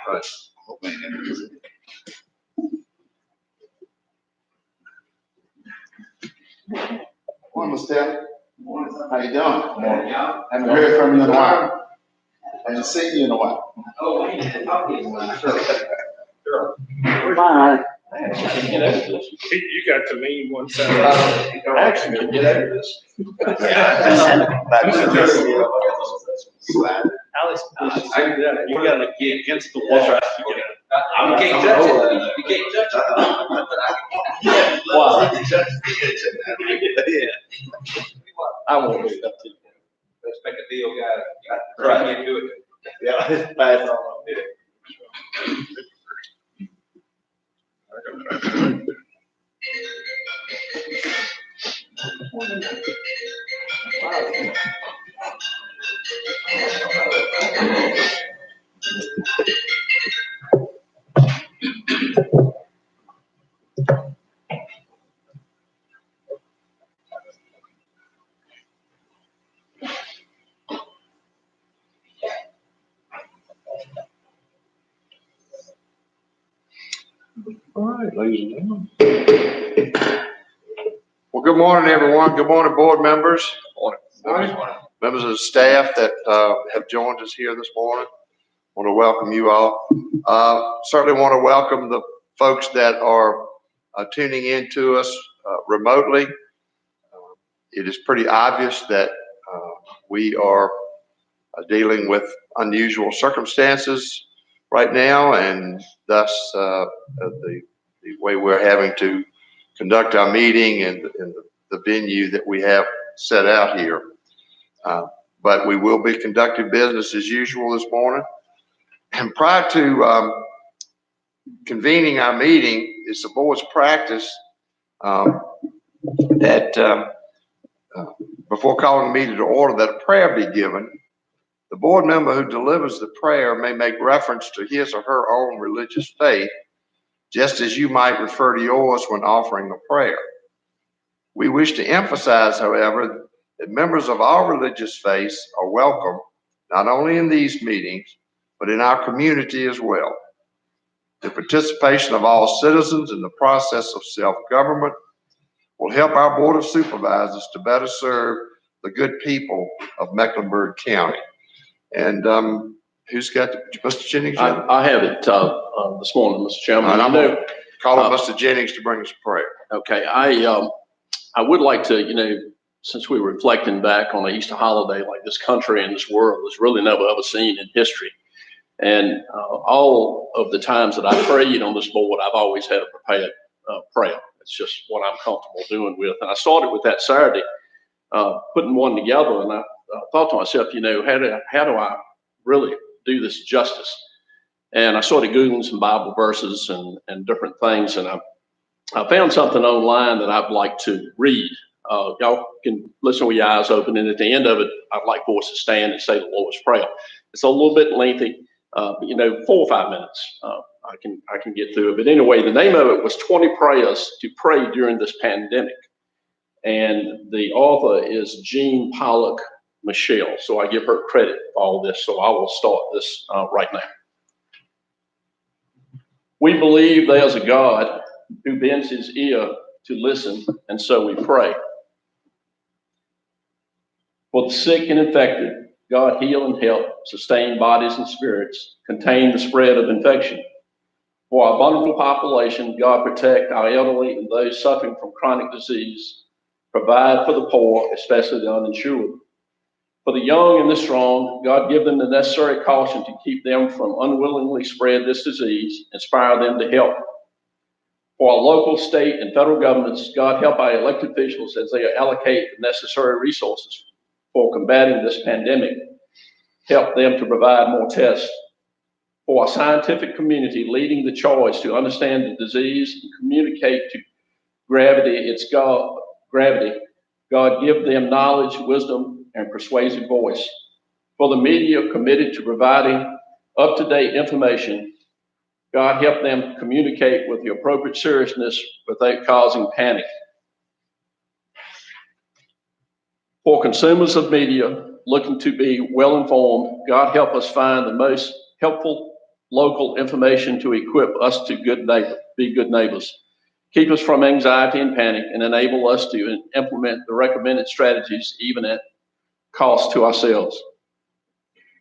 Right. Morning, Mr. Taylor. How you doing? Morning. Haven't heard from you in a while. Haven't seen you in a while. Oh, we didn't talk to you in a while. Sure. Fine. You got to lean one side. Actually, can get over this. Alex, you gotta get against the wall. You can't touch it. You can't touch it. Wow. Yeah. I won't leave it up to you. Let's make a deal, guys. Try to do it. Yeah, it's bad. All right, ladies and gentlemen. Well, good morning, everyone. Good morning, board members. Morning. Members of the staff that have joined us here this morning. Want to welcome you all. Certainly want to welcome the folks that are tuning in to us remotely. It is pretty obvious that we are dealing with unusual circumstances right now, and thus the way we're having to conduct our meeting and the venue that we have set out here. But we will be conducting business as usual this morning. And prior to convening our meeting, it's the board's practice that before calling the meeting to order, that a prayer be given. The board member who delivers the prayer may make reference to his or her own religious faith, just as you might refer to yours when offering a prayer. We wish to emphasize, however, that members of all religious faiths are welcome, not only in these meetings, but in our community as well. The participation of all citizens in the process of self-government will help our Board of Supervisors to better serve the good people of Mecklenburg County. And who's got Mr. Jennings? I have it this morning, Mr. Chairman. And I'm going to call on Mr. Jennings to bring us a prayer. Okay, I would like to, since we were reflecting back on an Easter holiday like this country and this world has really never ever seen in history. And all of the times that I prayed on this board, I've always had a prepared prayer. It's just what I'm comfortable doing with. And I started with that Saturday, putting one together, and I thought to myself, how do I really do this justice? And I started Googling some Bible verses and different things, and I found something online that I'd like to read. Y'all can listen with your eyes open, and at the end of it, I'd like for us to stand and say the Lord's Prayer. It's a little bit lengthy, 4 or 5 minutes. I can get through it. But anyway, the name of it was 20 Prayers to Pray During This Pandemic. And the author is Jean Pollock Michelle. So I give her credit for all this. So I will start this right now. We believe there's a God who bends his ear to listen, and so we pray. For the sick and infected, God heal and help, sustain bodies and spirits, contain the spread of infection. For our vulnerable population, God protect our elderly and those suffering from chronic disease, provide for the poor, especially the uninsured. For the young and the strong, God give them the necessary caution to keep them from unwillingly spread this disease, inspire them to help. For our local, state, and federal governments, God help our elected officials as they allocate the necessary resources for combating this pandemic. Help them to provide more tests. For our scientific community leading the charge to understand the disease and communicate to gravity, God give them knowledge, wisdom, and persuasive voice. For the media committed to providing up-to-date information, God help them communicate with the appropriate seriousness without causing panic. For consumers of media looking to be well-informed, God help us find the most helpful local information to equip us to be good neighbors, keep us from anxiety and panic, and enable us to implement the recommended strategies even at cost to ourselves.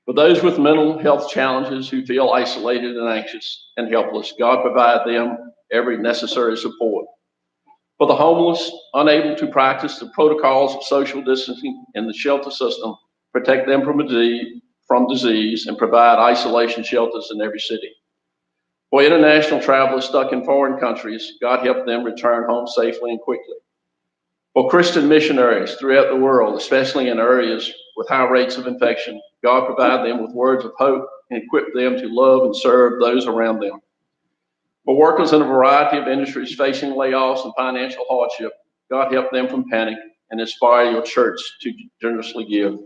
For those with mental health challenges who feel isolated and anxious and helpless, God provide them every necessary support. For the homeless, unable to practice the protocols of social distancing in the shelter system, protect them from disease and provide isolation shelters in every city. For international travelers stuck in foreign countries, God help them return home safely and quickly. For Christian missionaries throughout the world, especially in areas with high rates of infection, God provide them with words of hope and equip them to love and serve those around them. For workers in a variety of industries facing layoffs and financial hardship, God help them from panic and inspire your church to generously give.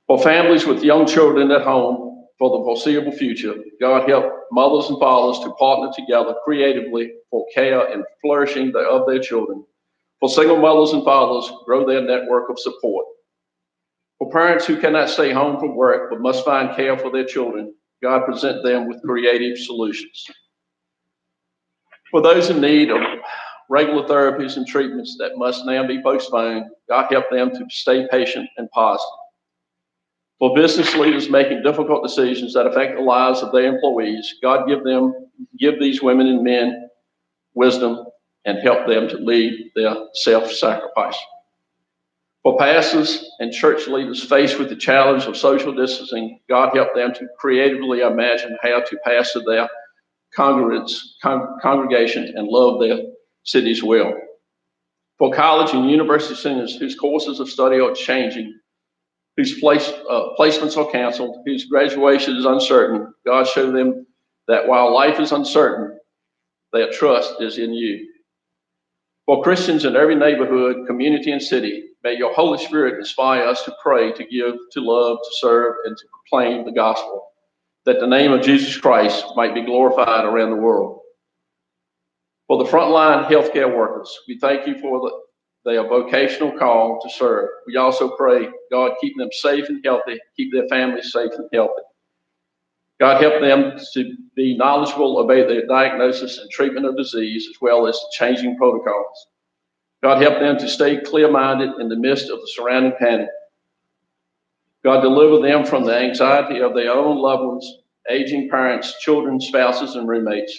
For families with young children at home for the foreseeable future, God help mothers and fathers to partner together creatively for care and flourishing of their children. For single mothers and fathers, grow their network of support. For parents who cannot stay home from work but must find care for their children, God present them with creative solutions. For those in need of regular therapies and treatments that must now be postponed, God help them to stay patient and positive. For business leaders making difficult decisions that affect the lives of their employees, God give these women and men wisdom and help them to lead their self-sacrifice. For pastors and church leaders faced with the challenge of social distancing, God help them to creatively imagine how to pastor their congregation and love their cities well. For college and university students whose courses of study are changing, whose placements are canceled, whose graduation is uncertain, God show them that while life is uncertain, their trust is in you. For Christians in every neighborhood, community, and city, may your Holy Spirit inspire us to pray, to give, to love, to serve, and to proclaim the gospel, that the name of Jesus Christ might be glorified around the world. For the frontline healthcare workers, we thank you for their vocational call to serve. We also pray, God, keep them safe and healthy, keep their families safe and healthy. God, help them to be knowledgeable about their diagnosis and treatment of disease, as well as changing protocols. God, help them to stay clear-minded in the midst of the surrounding panic. God, deliver them from the anxiety of their own loved ones, aging parents, children, spouses, and roommates.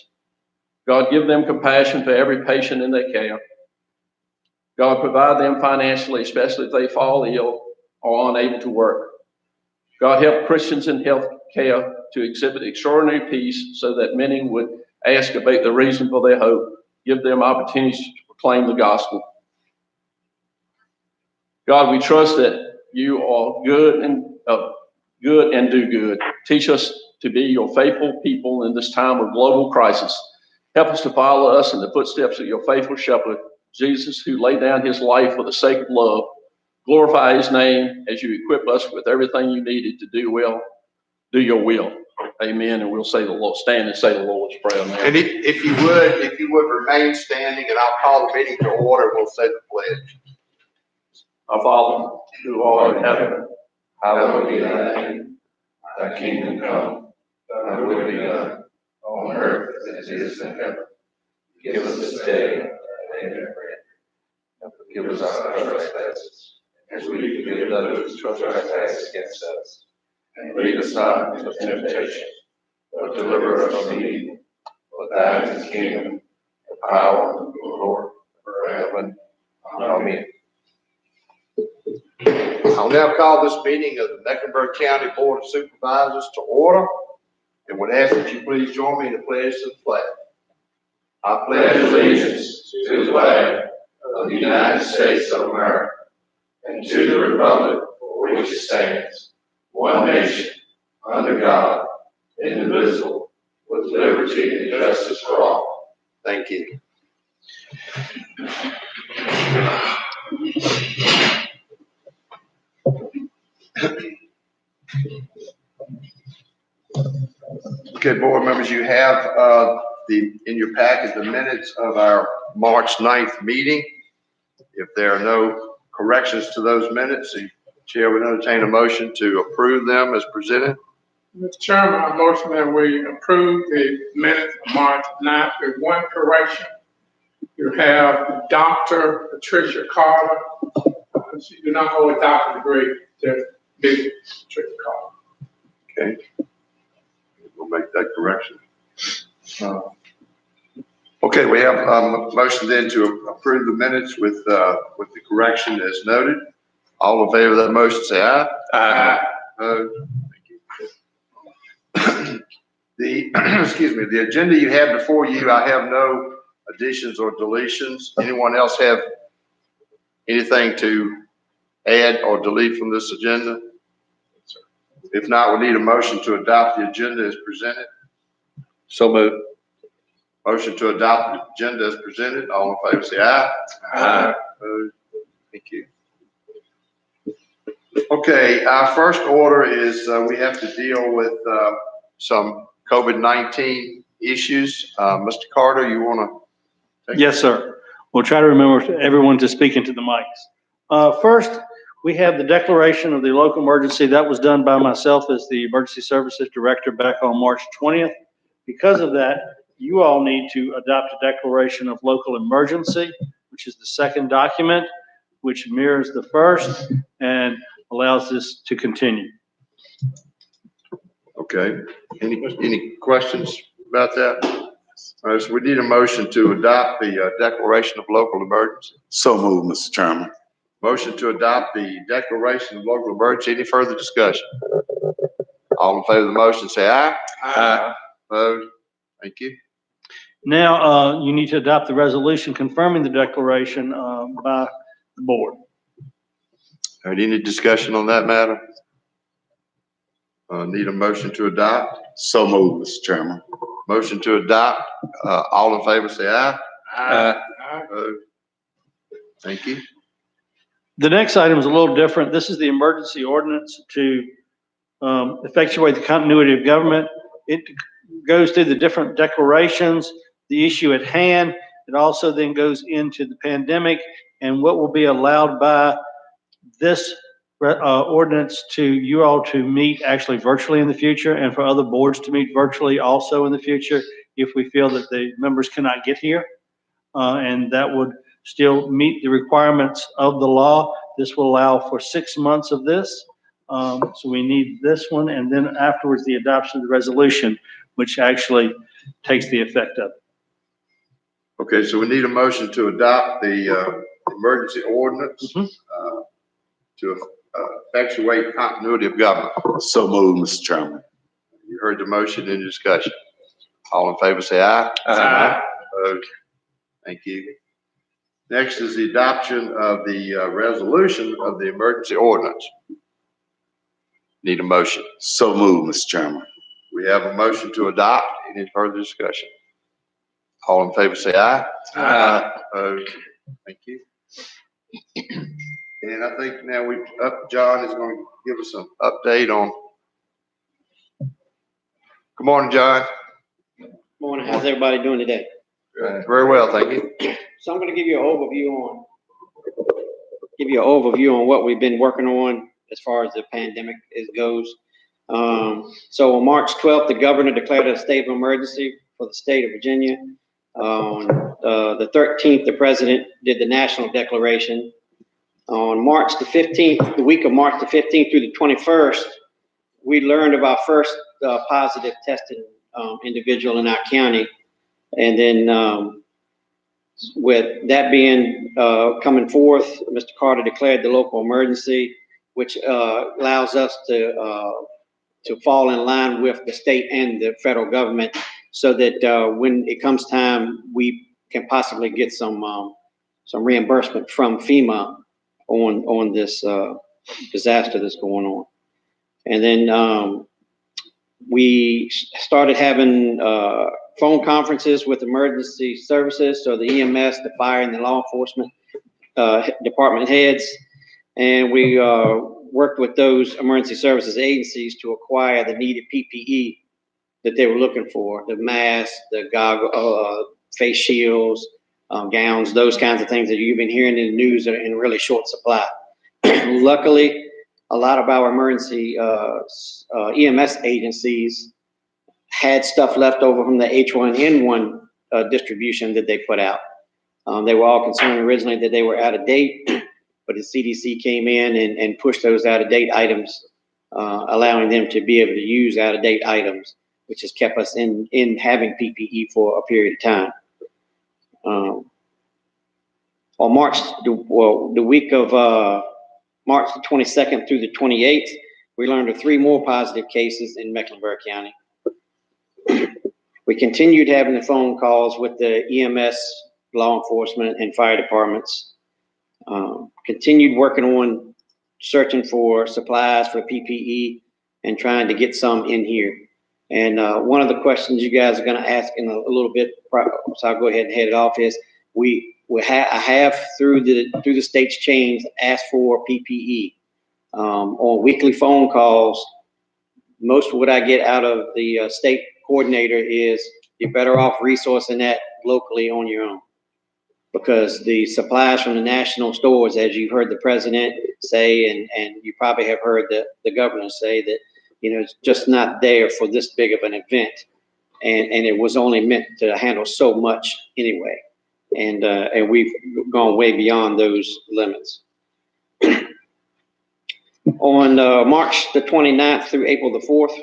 God, give them compassion for every patient in their care. God, provide them financially, especially if they fall ill or unable to work. God, help Christians in health care to exhibit extraordinary peace so that many would ask about the reason for their hope. Give them opportunities to proclaim the gospel. God, we trust that you are good and do good. Teach us to be your faithful people in this time of global crisis. Help us to follow us in the footsteps of your faithful shepherd, Jesus, who laid down his life for the sake of love. Glorify his name as you equip us with everything you needed to do your will. Amen. And we'll say the Lord, stand and say the Lord's Prayer now. And if you would remain standing, and I'll call the meeting to order, we'll say the pledge. Our Father, who art in heaven, hallowed be thy name. Thy kingdom come, thy will be done, on earth as it is in heaven. Give us this day our daily bread, and forgive us our trespasses, as we forgive those who trespass against us. And lead us not into temptation, but deliver us from evil. For thine is the kingdom, the power, and the glory, forever. Amen. I'll now call this meeting of the Mecklenburg County Board of Supervisors to order, and would ask that you please join me in the pledge to the flag. I Pledge allegiance to the flag of the United States of America and to the republic for which it stands, one nation, under God, indivisible, with liberty and justice for all. Thank you. Okay, board members, you have in your packet the minutes of our March 9th meeting. If there are no corrections to those minutes, the chair would entertain a motion to approve them as presented. Mr. Chairman, I motion that we approve the minutes of March 9th with one correction. You have Dr. Patricia Carter. She do not hold a doctorate degree, just Ms. Patricia Carter. Okay. We'll make that correction. Okay, we have a motion then to approve the minutes with the correction as noted. All in favor of that motion, say aye. Aye. Thank you. Excuse me, the agenda you have before you, I have no additions or deletions. Anyone else have anything to add or delete from this agenda? If not, we need a motion to adopt the agenda as presented. So moved. Motion to adopt the agenda as presented. All in favor, say aye. Aye. Thank you. Okay, our first order is we have to deal with some COVID-19 issues. Mr. Carter, you want to? Yes, sir. We'll try to remember everyone to speak into the mics. First, we have the declaration of the local emergency. That was done by myself as the Emergency Services Director back on March 20th. Because of that, you all need to adopt a declaration of local emergency, which is the second document, which mirrors the first and allows this to continue. Okay. Any questions about that? All right, so we need a motion to adopt the declaration of local emergency. So moved, Mr. Chairman. Motion to adopt the declaration of local emergency. Any further discussion? All in favor of the motion, say aye. Aye. Opposed? Thank you. Now, you need to adopt the resolution confirming the declaration by the board. All right, any discussion on that matter? Need a motion to adopt? So moved, Mr. Chairman. Motion to adopt. All in favor, say aye. Aye. Opposed? Thank you. The next item is a little different. This is the emergency ordinance to effectuate the continuity of government. It goes through the different declarations, the issue at hand. It also then goes into the pandemic and what will be allowed by this ordinance to you all to meet actually virtually in the future and for other boards to meet virtually also in the future if we feel that the members cannot get here. And that would still meet the requirements of the law. This will allow for 6 months of this. So we need this one and then afterwards the adoption of the resolution, which actually takes the effect of it. Okay, so we need a motion to adopt the emergency ordinance to effectuate continuity of government. So moved, Mr. Chairman. You heard the motion in discussion. All in favor, say aye. Aye. Opposed? Thank you. Next is the adoption of the resolution of the emergency ordinance. Need a motion. So moved, Mr. Chairman. We have a motion to adopt. Any further discussion? All in favor, say aye. Aye. Opposed? Thank you. And I think now John is going to give us an update on. Good morning, John. Morning. How's everybody doing today? Very well, thank you. So I'm going to give you an overview on what we've been working on as far as the pandemic goes. So on March 12th, the governor declared a state of emergency for the state of Virginia. On the 13th, the president did the national declaration. On March the 15th, the week of March the 15th through the 21st, we learned of our first positive tested individual in our county. And then with that being coming forth, Mr. Carter declared the local emergency, which allows us to fall in line with the state and the federal government so that when it comes time, we can possibly get some reimbursement from FEMA on this disaster that's going on. And then we started having phone conferences with emergency services, so the EMS, the fire, and the law enforcement department heads. And we worked with those emergency services agencies to acquire the needed PPE that they were looking for, the masks, the goggles, face shields, gowns, those kinds of things that you've been hearing in the news are in really short supply. Luckily, a lot of our emergency EMS agencies had stuff left over from the H1N1 distribution that they put out. They were all concerned originally that they were out of date, but the CDC came in and pushed those out of date items, allowing them to be able to use out of date items, which has kept us in having PPE for a period of time. On March, the week of March the 22nd through the 28th, we learned of 3 more positive cases in Mecklenburg County. We continued having the phone calls with the EMS, law enforcement, and fire departments. Continued working on searching for supplies for PPE and trying to get some in here. And one of the questions you guys are going to ask in a little bit, so I'll go ahead and head it off, is I have through the state's chains asked for PPE on weekly phone calls. Most of what I get out of the state coordinator is you're better off resourcing that locally on your own, because the supplies from the national stores, as you've heard the president say, and you probably have heard the governor say, that it's just not there for this big of an event, and it was only meant to handle so much anyway. And we've gone way beyond those limits. On March the 29th through April the 4th,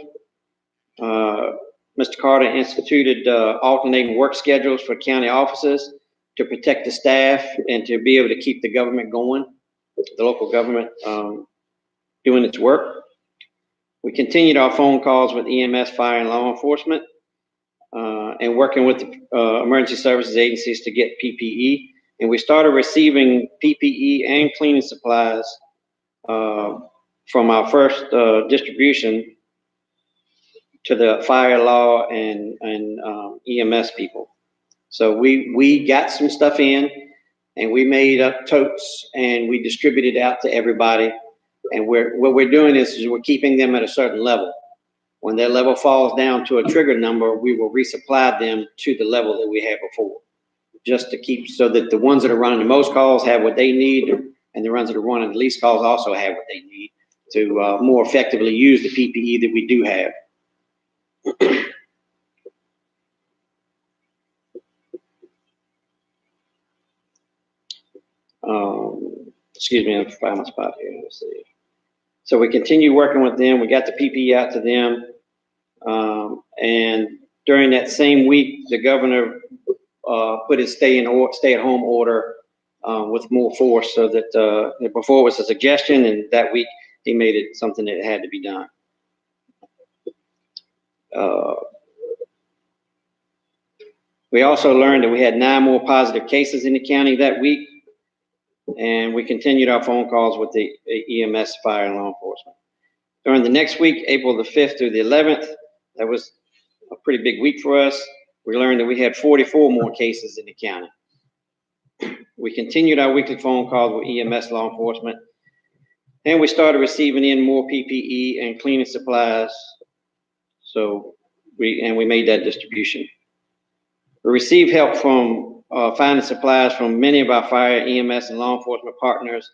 Mr. Carter instituted alternating work schedules for county offices to protect the staff and to be able to keep the government going, the local government doing its work. We continued our phone calls with EMS, fire, and law enforcement, and working with the emergency services agencies to get PPE. And we started receiving PPE and cleaning supplies from our first distribution to the fire, law, and EMS people. So we got some stuff in, and we made up totes, and we distributed out to everybody. And what we're doing is we're keeping them at a certain level. When their level falls down to a trigger number, we will resupply them to the level that we had before, just to keep so that the ones that are running the most calls have what they need, and the ones that are running the least calls also have what they need to more effectively use the PPE that we do have. Excuse me, I'm finding my spot here. Let's see. So we continue working with them. We got the PPE out to them. And during that same week, the governor put his stay-at-home order with more force, so that before it was a suggestion, and that week he made it something that had to be done. We also learned that we had 9 more positive cases in the county that week, and we continued our phone calls with the EMS, fire, and law enforcement. During the next week, April the 5th through the 11th, that was a pretty big week for us. We learned that we had 44 more cases in the county. We continued our weekly phone calls with EMS, law enforcement, and we started receiving in more PPE and cleaning supplies. So we made that distribution. We received help from finding supplies from many of our fire, EMS, and law enforcement partners,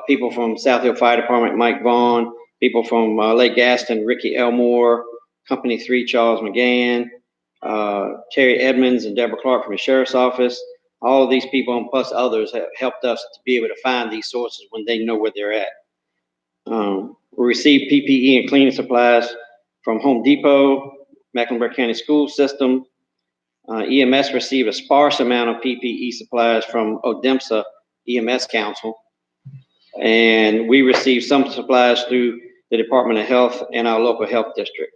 people from South Hill Fire Department, Mike Vaughn, people from Lake Gaston, Ricky Elmore, Company 3, Charles McGann, Terry Edmonds, and Deborah Clark from the Sheriff's Office. All of these people, and plus others, have helped us to be able to find these sources when they know where they're at. We received PPE and cleaning supplies from Home Depot, Mecklenburg County School System. EMS received a sparse amount of PPE supplies from Odemsa EMS Council. And we received some supplies through the Department of Health and our local health district.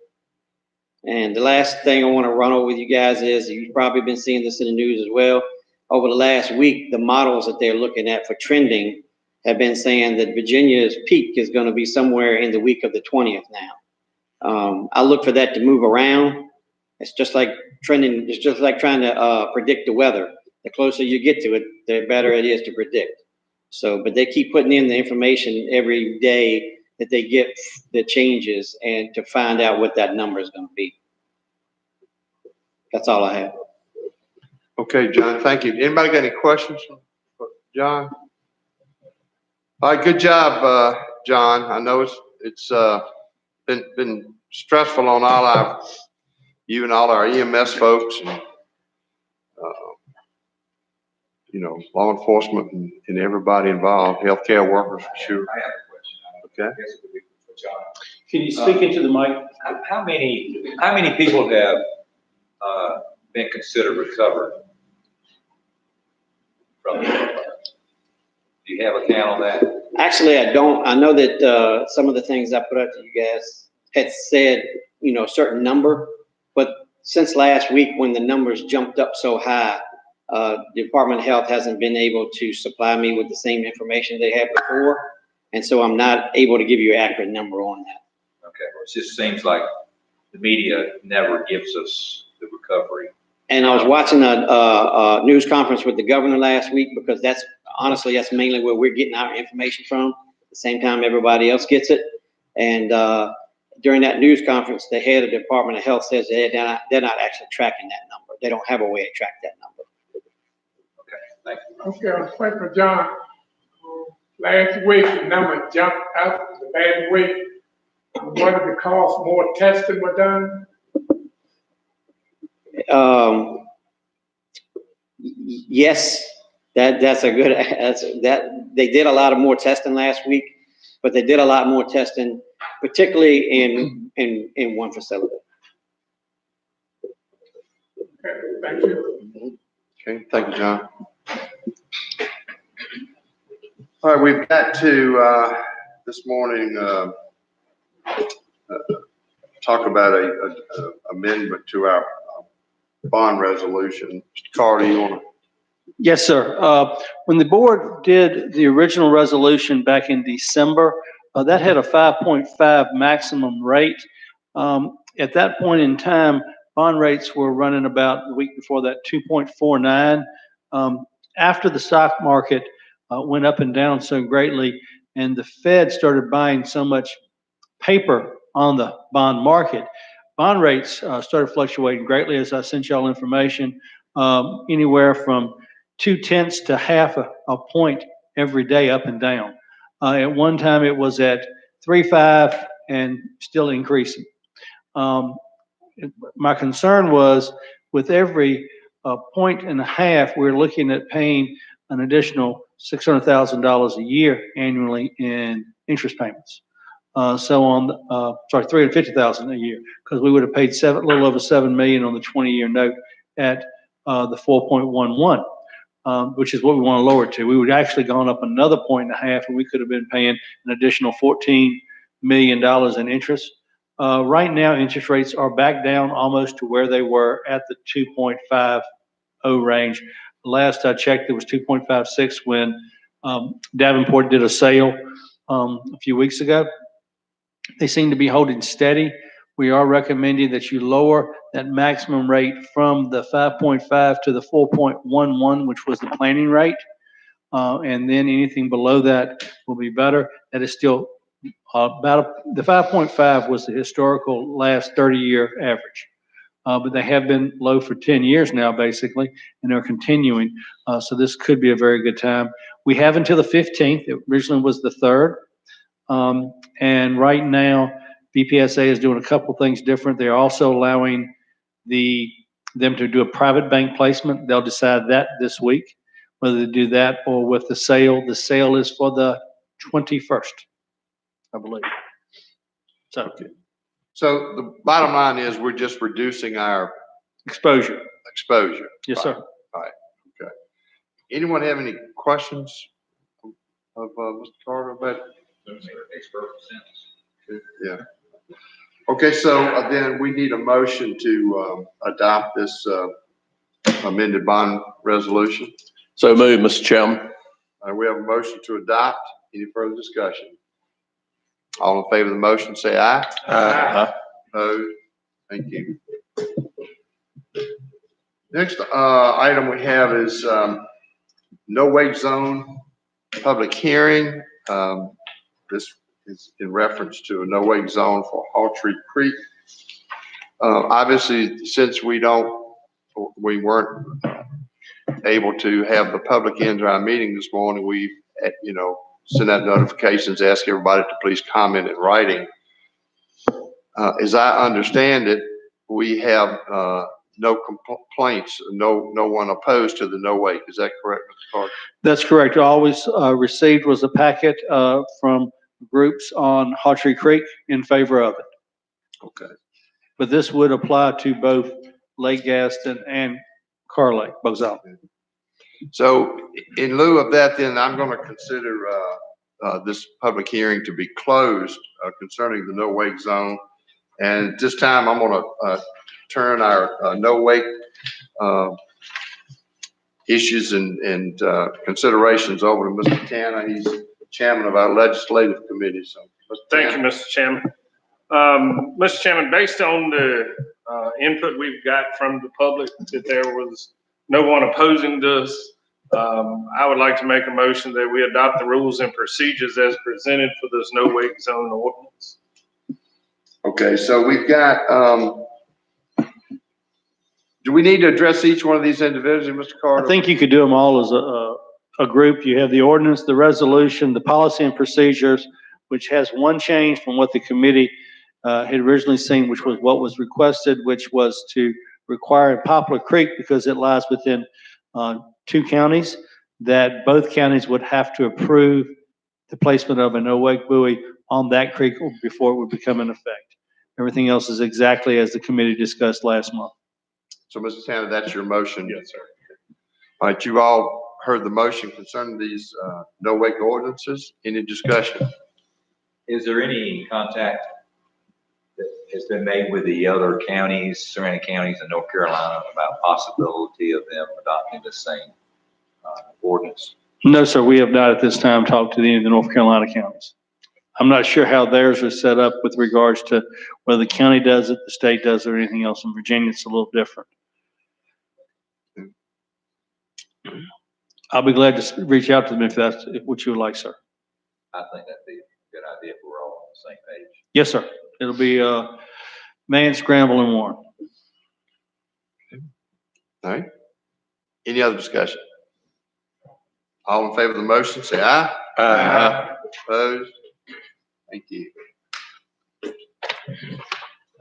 And the last thing I want to run over with you guys is, you've probably been seeing this in the news as well. Over the last week, the models that they're looking at for trending have been saying that Virginia's peak is going to be somewhere in the week of the 20th now. I look for that to move around. It's just like trending. It's just like trying to predict the weather. The closer you get to it, the better it is to predict. So, but they keep putting in the information every day that they get the changes, and to find out what that number is going to be. That's all I have. Okay, John, thank you. Anybody got any questions for John? All right, good job. John, I know it's been stressful on you and all our EMS folks and, law enforcement and everybody involved, healthcare workers for sure. I have a question. Okay. I guess it would be for John. Can you speak into the mic? How many people have been considered recovered from that? Do you have a count on that? Actually, I don't. I know that some of the things I put out to you guys had said, a certain number, but since last week when the numbers jumped up so high, the Department of Health hasn't been able to supply me with the same information they had before, and so I'm not able to give you an accurate number on that. Okay, well, it just seems like the media never gives us the recovery. And I was watching a news conference with the governor last week because that's mainly where we're getting our information from. At the same time, everybody else gets it. And during that news conference, the head of the Department of Health says they're not actually tracking that number. They don't have a way to track that number. Okay, thank you. Okay, a question for John. Last week, the number jumped up the bad way. What it because more testing was done? Yes, that's a good, they did a lot of more testing last week, but they did a lot more testing, particularly in one facility. Okay, thank you. Okay, thank you, John. All right, we've got to, this morning, talk about a amendment to our bond resolution. Mr. Carter, you want to? Yes, sir. When the board did the original resolution back in December, that had a 5.5 maximum rate. At that point in time, bond rates were running about the week before that 2.49. After the stock market went up and down so greatly, and the Fed started buying so much paper on the bond market, bond rates started fluctuating greatly. As I sent y'all information, anywhere from 0.2 to half a point every day up and down. At one time it was at 3.5 and still increasing. My concern was with every 1.5 we're looking at paying an additional $600,000 a year annually in interest payments. So on, $350,000 a year, because we would have paid a little over $7 million on the 20-year note at the 4.11, which is what we want to lower to. We would actually gone up another 1.5, and we could have been paying an additional $14 million in interest. Right now, interest rates are back down almost to where they were at the 2.50 range. Last I checked, it was 2.56 when Davenport did a sale a few weeks ago. They seem to be holding steady. We are recommending that you lower that maximum rate from the 5.5 to the 4.11, which was the planning rate. And then anything below that will be better. That is still the 5.5 was the historical last 30-year average. But they have been low for 10 years now, basically, and they're continuing. So this could be a very good time. We have until the 15th. It originally was the 3rd. And right now, BPSA is doing a couple things different. They're also allowing them to do a private bank placement. They'll decide that this week, whether to do that or with the sale. The sale is for the 21st, I believe. So the bottom line is we're just reducing our exposure. Yes, sir. All right. Okay. Anyone have any questions of Mr. Carter about? Yeah. Okay, so then we need a motion to adopt this amended bond resolution. So move, Mr. Chairman. We have a motion to adopt. Any further discussion? All in favor of the motion, say aye. Aye. Opposed? Thank you. Next item we have is no wake zone public hearing. This is in reference to a no wake zone for Hawtree Creek. Obviously, since we weren't able to have the public into our meeting this morning, we, send out notifications, ask everybody to please comment in writing. As I understand it, we have no complaints, no one opposed to the no wake. Is that correct, Mr. Carter? That's correct. Always received was a packet from groups on Hawtree Creek in favor of it. Okay. But this would apply to both Lake Gaston and Carr Lake, both of them. So in lieu of that, then I'm going to consider this public hearing to be closed concerning the no wake zone. And at this time, I'm going to turn our no wake issues and considerations over to Mr. Tanner. He's chairman of our legislative committee. So, thank you, Mr. Chairman. Mr. Chairman, based on the input we've got from the public that there was no one opposing this, I would like to make a motion that we adopt the rules and procedures as presented for this no wake zone ordinance. Okay, so we've got, do we need to address each one of these individually, Mr. Carter? I think you could do them all as a group. You have the ordinance, the resolution, the policy and procedures, which has one change from what the committee had originally seen, which was what was requested, which was to require in Poplar Creek, because it lies within 2 counties, that both counties would have to approve the placement of a no wake buoy on that creek before it would become in effect. Everything else is exactly as the committee discussed last month. So, Mr. Tanner, that's your motion? Yes, sir. All right, you all heard the motion concerning these no wake ordinances. Any discussion? Is there any contact that has been made with the other counties, surrounding counties in North Carolina about possibility of them adopting the same ordinance? No, sir, we have not at this time talked to any of the North Carolina counties. I'm not sure how theirs is set up with regards to whether the county does it, the state does it, or anything else. In Virginia, it's a little different. I'll be glad to reach out to them if that's what you would like, sir. I think that'd be a good idea if we're all on the same page. Yes, sir. It'll be man, scramble, and warn. All right. Any other discussion? All in favor of the motion, say aye. Aye. Opposed? Thank you.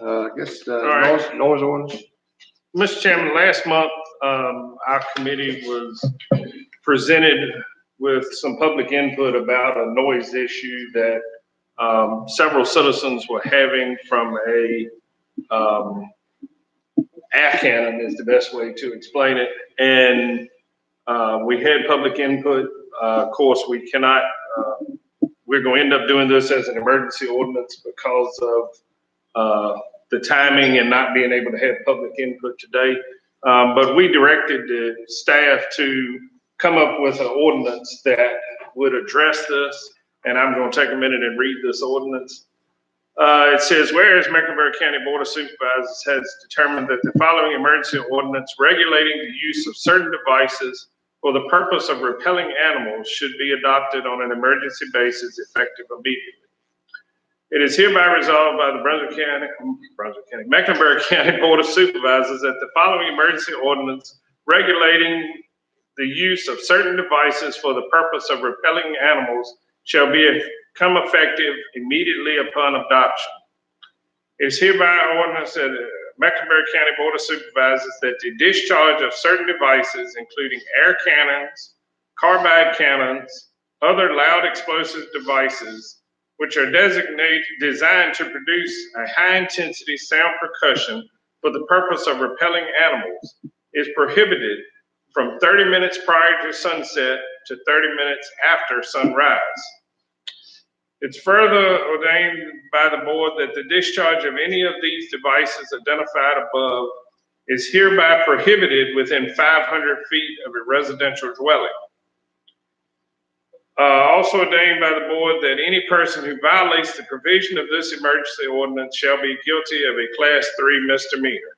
I guess right. noise ordinance. Mr. Chairman, last month, our committee was presented with some public input about a noise issue that several citizens were having from a air cannon is the best way to explain it. And we had public input. Of course, we cannot, we're going to end up doing this as an emergency ordinance because of the timing and not being able to have public input today. But we directed the staff to come up with an ordinance that would address this. And I'm going to take a minute and read this ordinance. It says, whereas Mecklenburg County Board of Supervisors has determined that the following emergency ordinance regulating the use of certain devices for the purpose of repelling animals should be adopted on an emergency basis effective immediately. It is hereby resolved by the Mecklenburg County Board of Supervisors that the following emergency ordinance regulating the use of certain devices for the purpose of repelling animals shall become effective immediately upon adoption. It is hereby ordinance that the Mecklenburg County Board of Supervisors that the discharge of certain devices, including air cannons, carbide cannons, other loud explosive devices, which are designed to produce a high-intensity sound percussion for the purpose of repelling animals, is prohibited from 30 minutes prior to sunset to 30 minutes after sunrise. It's further ordained by the board that the discharge of any of these devices identified above is hereby prohibited within 500 feet of a residential dwelling. Also ordained by the board that any person who violates the provision of this emergency ordinance shall be guilty of a Class 3 misdemeanor.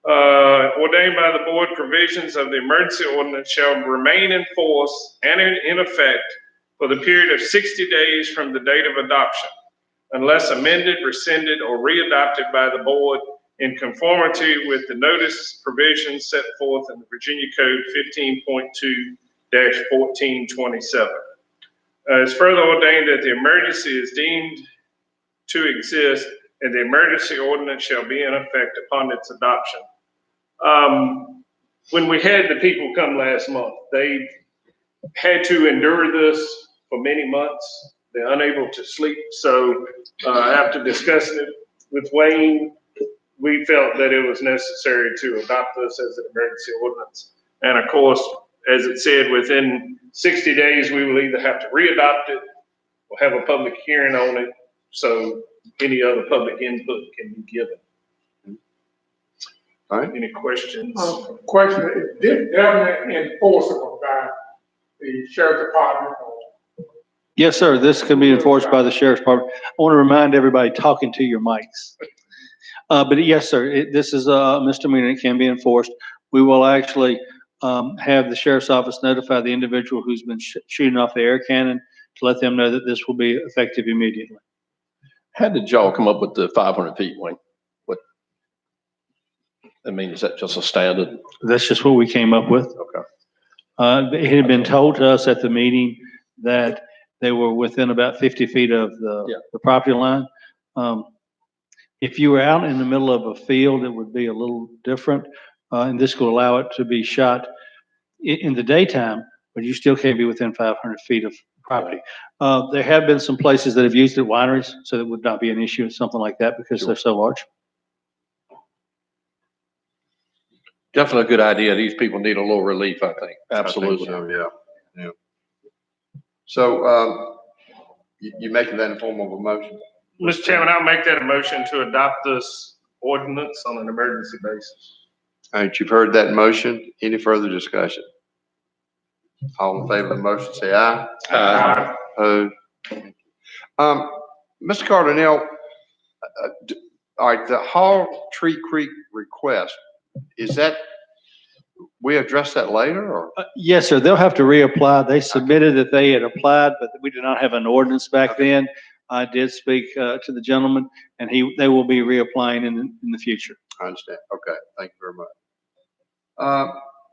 Ordained by the board, provisions of the emergency ordinance shall remain in force and in effect for the period of 60 days from the date of adoption, unless amended, rescinded, or readopted by the board in conformity with the notice provisions set forth in the Virginia Code 15.2-1427. It's further ordained that the emergency is deemed to exist and the emergency ordinance shall be in effect upon its adoption. When we had the people come last month, they had to endure this for many months. They're unable to sleep. So after discussing it with Wayne, we felt that it was necessary to adopt this as an emergency ordinance. And of course, as it said, within 60 days, we will either have to re-adopt it or have a public hearing on it, so any other public input can be given. All right. Any questions? Question, is this definitely enforceable by the sheriff department? Yes, sir. This can be enforced by the sheriff's department. I want to remind everybody talking to your mics. But yes, sir, this is a misdemeanor. It can be enforced. We will actually have the sheriff's office notify the individual who's been shooting off the air cannon to let them know that this will be effective immediately. How did y'all come up with the 500 feet, Wayne? What, I mean, is that just a standard? That's just what we came up with. Okay. It had been told to us at the meeting that they were within about 50 feet of the property line. If you were out in the middle of a field, it would be a little different. And this will allow it to be shot in the daytime, but you still can't be within 500 feet of property. There have been some places that have used it, wineries, so it would not be an issue with something like that because they're so large. Definitely a good idea. These people need a little relief, I think. Absolutely. I think so, yeah. So, you making that in form of a motion? Mr. Chairman, I'll make that a motion to adopt this ordinance on an emergency basis. All right, you've heard that motion. Any further discussion? All in favor of the motion, say aye. Aye. Opposed? Mr. Cardinal, all right, the Hall Tree Creek request, is that, we address that later or? Yes, sir. They'll have to reapply. They submitted that they had applied, but we did not have an ordinance back then. I did speak to the gentleman, and they will be reapplying in the future. I understand. Okay, thank you very much.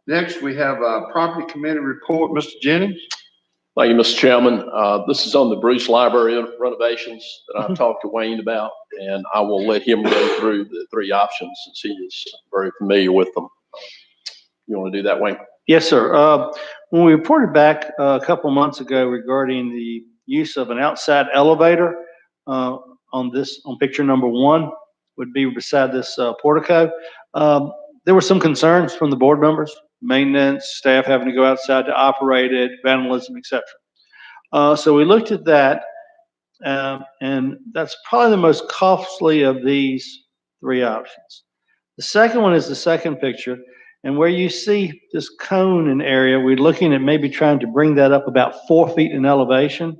Next, we have a property committee report. Mr. Jennings? Thank you, Mr. Chairman. This is on the Bruce Library renovations that I've talked to Wayne about, and I will let him go through the three options since he is very familiar with them. You want to do that, Wayne? Yes, sir. When we reported back a couple months ago regarding the use of an outside elevator on picture number 1 would be beside this portico. There were some concerns from the board members, maintenance, staff having to go outside to operate it, vandalism, etc. So we looked at that, and that's probably the most costly of these three options. The second one is the second picture, and where you see this cone and area, we're looking at maybe trying to bring that up about 4 feet in elevation,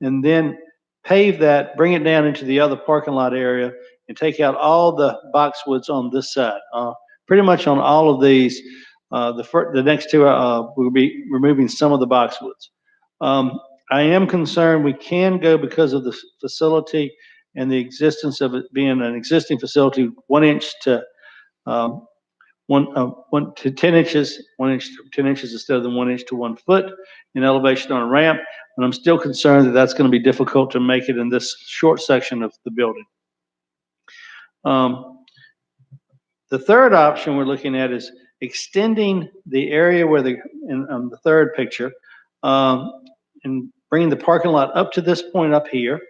and then pave that, bring it down into the other parking lot area, and take out all the boxwoods on this side. Pretty much on all of these, the next two, we'll be removing some of the boxwoods. I am concerned we can go because of the facility and the existence of it being an existing facility, 1 inch to 1 to 10 inches, 1 inch to 10 inches instead of the 1 inch to 1 foot in elevation on a ramp. And I'm still concerned that that's going to be difficult to make it in this short section of the building. The third option we're looking at is extending the area where in the third picture, and bringing the parking lot up to this point up here,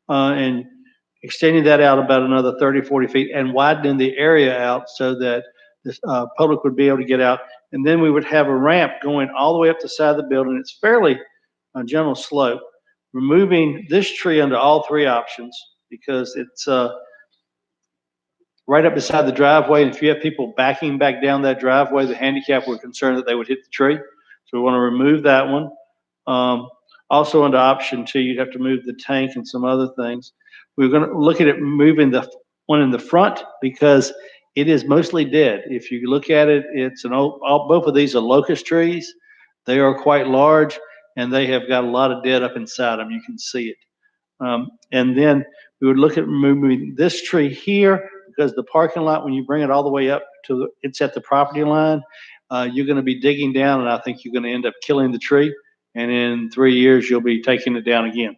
and extending that out about another 30, 40 feet and widening the area out so that the public would be able to get out. And then we would have a ramp going all the way up the side of the building. It's fairly a gentle slope, removing this tree under all three options because it's right up beside the driveway. And if you have people backing back down that driveway, the handicap, we're concerned that they would hit the tree. So we want to remove that one. Also under option 2, you'd have to move the tank and some other things. We're going to look at it moving the one in the front because it is mostly dead. If you look at it, it's both of these are locust trees. They are quite large and they have got a lot of dead up inside them. You can see it. And then we would look at moving this tree here because the parking lot, when you bring it all the way up to it's at the property line, you're going to be digging down and I think you're going to end up killing the tree. and in 3 years, you'll be taking it down again.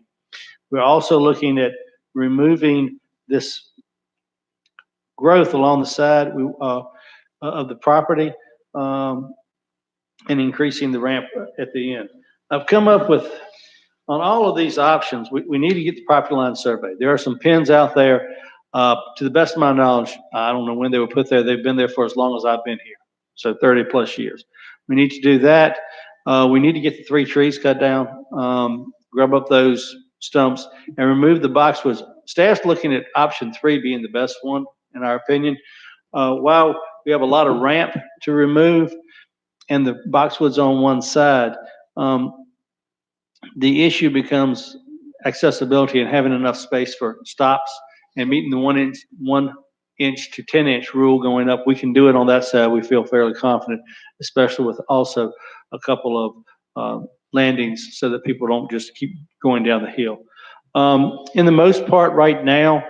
We're also looking at removing this growth along the side of the property, and increasing the ramp at the end. I've come up with, on all of these options, we need to get the property line surveyed. There are some pins out there. To the best of my knowledge, I don't know when they were put there. They've been there for as long as I've been here, so 30 plus years. We need to do that. We need to get the 3 trees cut down, grub up those stumps, and remove the boxwoods. Staff's looking at option 3 being the best one, in our opinion. While we have a lot of ramp to remove and the boxwoods on one side, the issue becomes accessibility and having enough space for stops and meeting the 1 inch to 10 inch rule going up. We can do it on that side. We feel fairly confident, especially with also a couple of landings so that people don't just keep going down the hill. In the most part right now,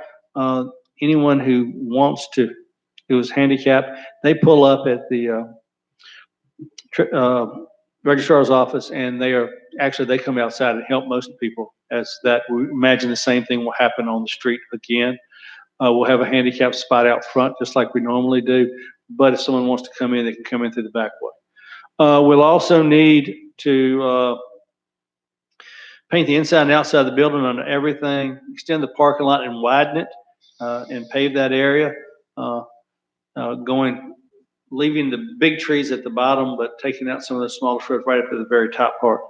anyone who wants to, who is handicapped, they pull up at the registrar's office, and they come outside and help most people, as that we imagine the same thing will happen on the street again. We'll have a handicap spot out front just like we normally do, but if someone wants to come in, they can come in through the back way. We'll also need to paint the inside and outside of the building on everything, extend the parking lot and widen it, and pave that area, leaving the big trees at the bottom, but taking out some of the smaller shrubs right up to the very top part.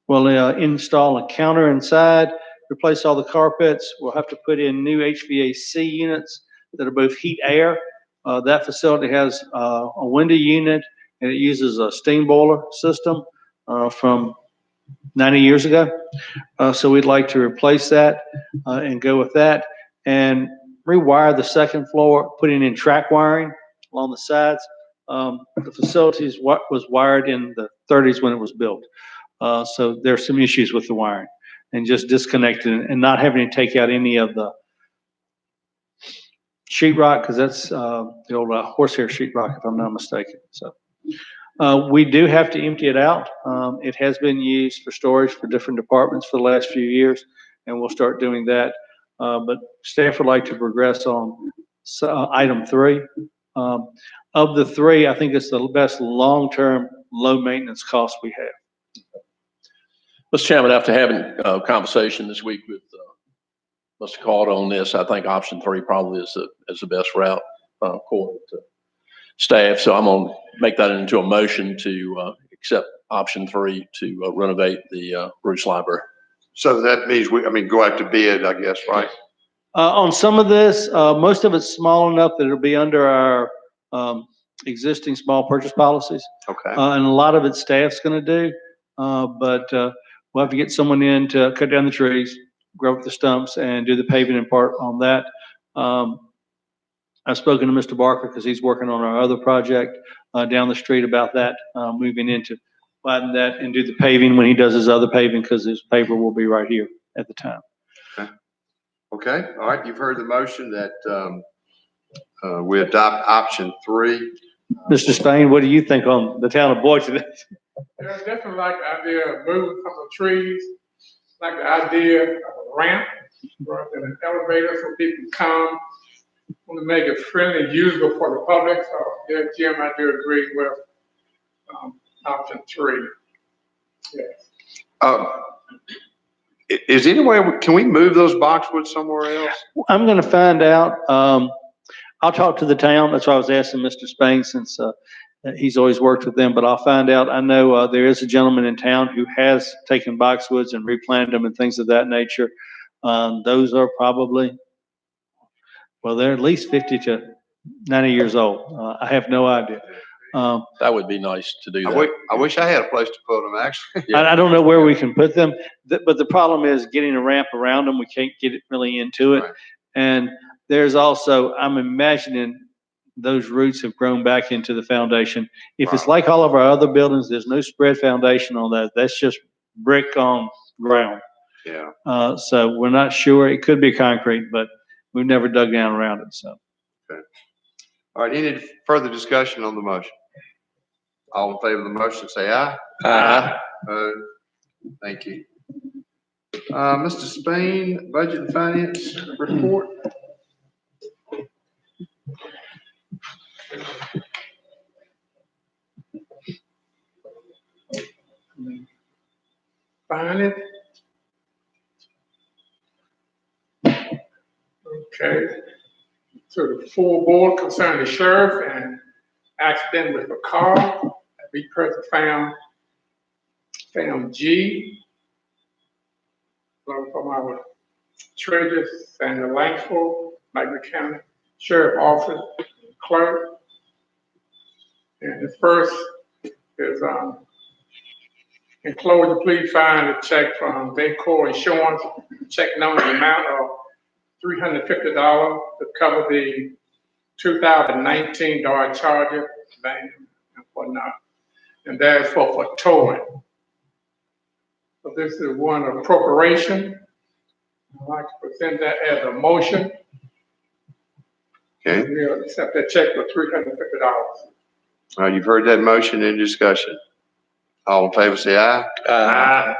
We'll install a counter inside, replace all the carpets. We'll have to put in new HVAC units that are both heat air. That facility has a window unit, and it uses a steam boiler system from 90 years ago. So we'd like to replace that and go with that, and rewire the second floor, putting in track wiring along the sides. The facility was wired in the 30s when it was built. So there's some issues with the wiring and just disconnecting and not having to take out any of the sheetrock, because that's the old horsehair sheetrock, if I'm not mistaken. So we do have to empty it out. It has been used for storage for different departments for the last few years, and we'll start doing that. But staff would like to progress on item 3. Of the 3, I think it's the best long-term, low-maintenance cost we have. Mr. Chairman, after having a conversation this week with Mr. Carter on this, I think option 3 probably is the best route according to staff. So I'm going to make that into a motion to accept option 3 to renovate the Bruce Library. So that means go out to bid, I guess, right? On some of this, most of it's small enough that it'll be under our existing small purchase policies. Okay. And a lot of it staff's going to do, but we'll have to get someone in to cut down the trees, grow up the stumps, and do the paving in part on that. I've spoken to Mr. Barker because he's working on our other project down the street about that, moving into widen that and do the paving when he does his other paving, because his paver will be right here at the time. Okay. All right. You've heard the motion that we adopt option 3. Mr. Spain, what do you think on the town of Boydton? I definitely like the idea of moving some of the trees, like the idea of a ramp rather than an elevator so people can come. Want to make it friendly and usable for the public. So, yeah, Jim, I do agree with option 3. Yes. Is there any way, can we move those boxwoods somewhere else? I'm going to find out. I'll talk to the town. That's why I was asking Mr. Spain, since he's always worked with them, but I'll find out. I know there is a gentleman in town who has taken boxwoods and replanted them and things of that nature. Those are probably, well, they're at least 50 to 90 years old. I have no idea. That would be nice to do that. I wish I had a place to put them, actually. Yeah. I don't know where we can put them, but the problem is getting a ramp around them. We can't get it really into it. Right. And there's also, I'm imagining those roots have grown back into the foundation. If it's like all of our other buildings, there's no spread foundation on that. That's just brick on ground. Yeah. So we're not sure. It could be concrete, but we've never dug down around it. So. Okay. All right. Any further discussion on the motion? All in favor of the motion, say aye. Aye. Thank you. Mr. Spain, Budget and Finance report. Find it. Okay. To the full board concerning the sheriff and accident with a car. We person found G. From our treasurer, Sandra Langford, Mecklenburg County Sheriff Office Clerk. And the first is, enclosure, please find a check from Vdot Insurance, check number amount of $350 to cover the 2019 Dodge Charger van and whatnot. And that is for towing. So this is one appropriation. I'd like to present that as a motion. Okay. We'll accept that check for $350. You've heard that motion in discussion. All in favor, say aye. Aye.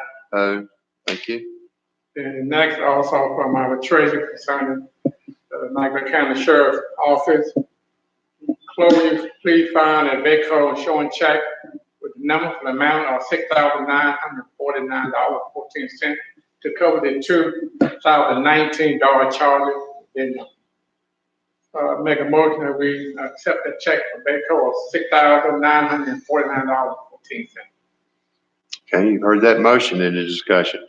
Thank you. And next, also from our treasurer concerning the Mecklenburg County Sheriff's Office. Chloe, please find a Vdot showing check with the number for the amount of $6,949.14 to cover the 2019 Dodge Charger. Then make a motion that we accept that check for Vdot of $6,949.14. Okay, you've heard that motion in the discussion.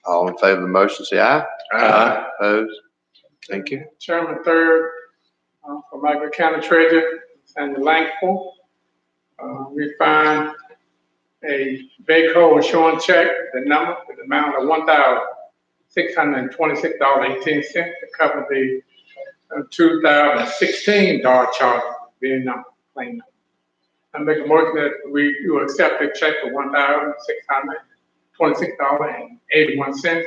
All in favor of the motion, say aye. Aye. Opposed? Thank you. Chairman, third, for Mecklenburg County Treasurer, Sandra Langford. We find a Vdot showing check, the number, with the amount of $1,626.18 to cover the 2016 Dodge Charger being claim number. I make a motion that you accept the check for $1,626.81 to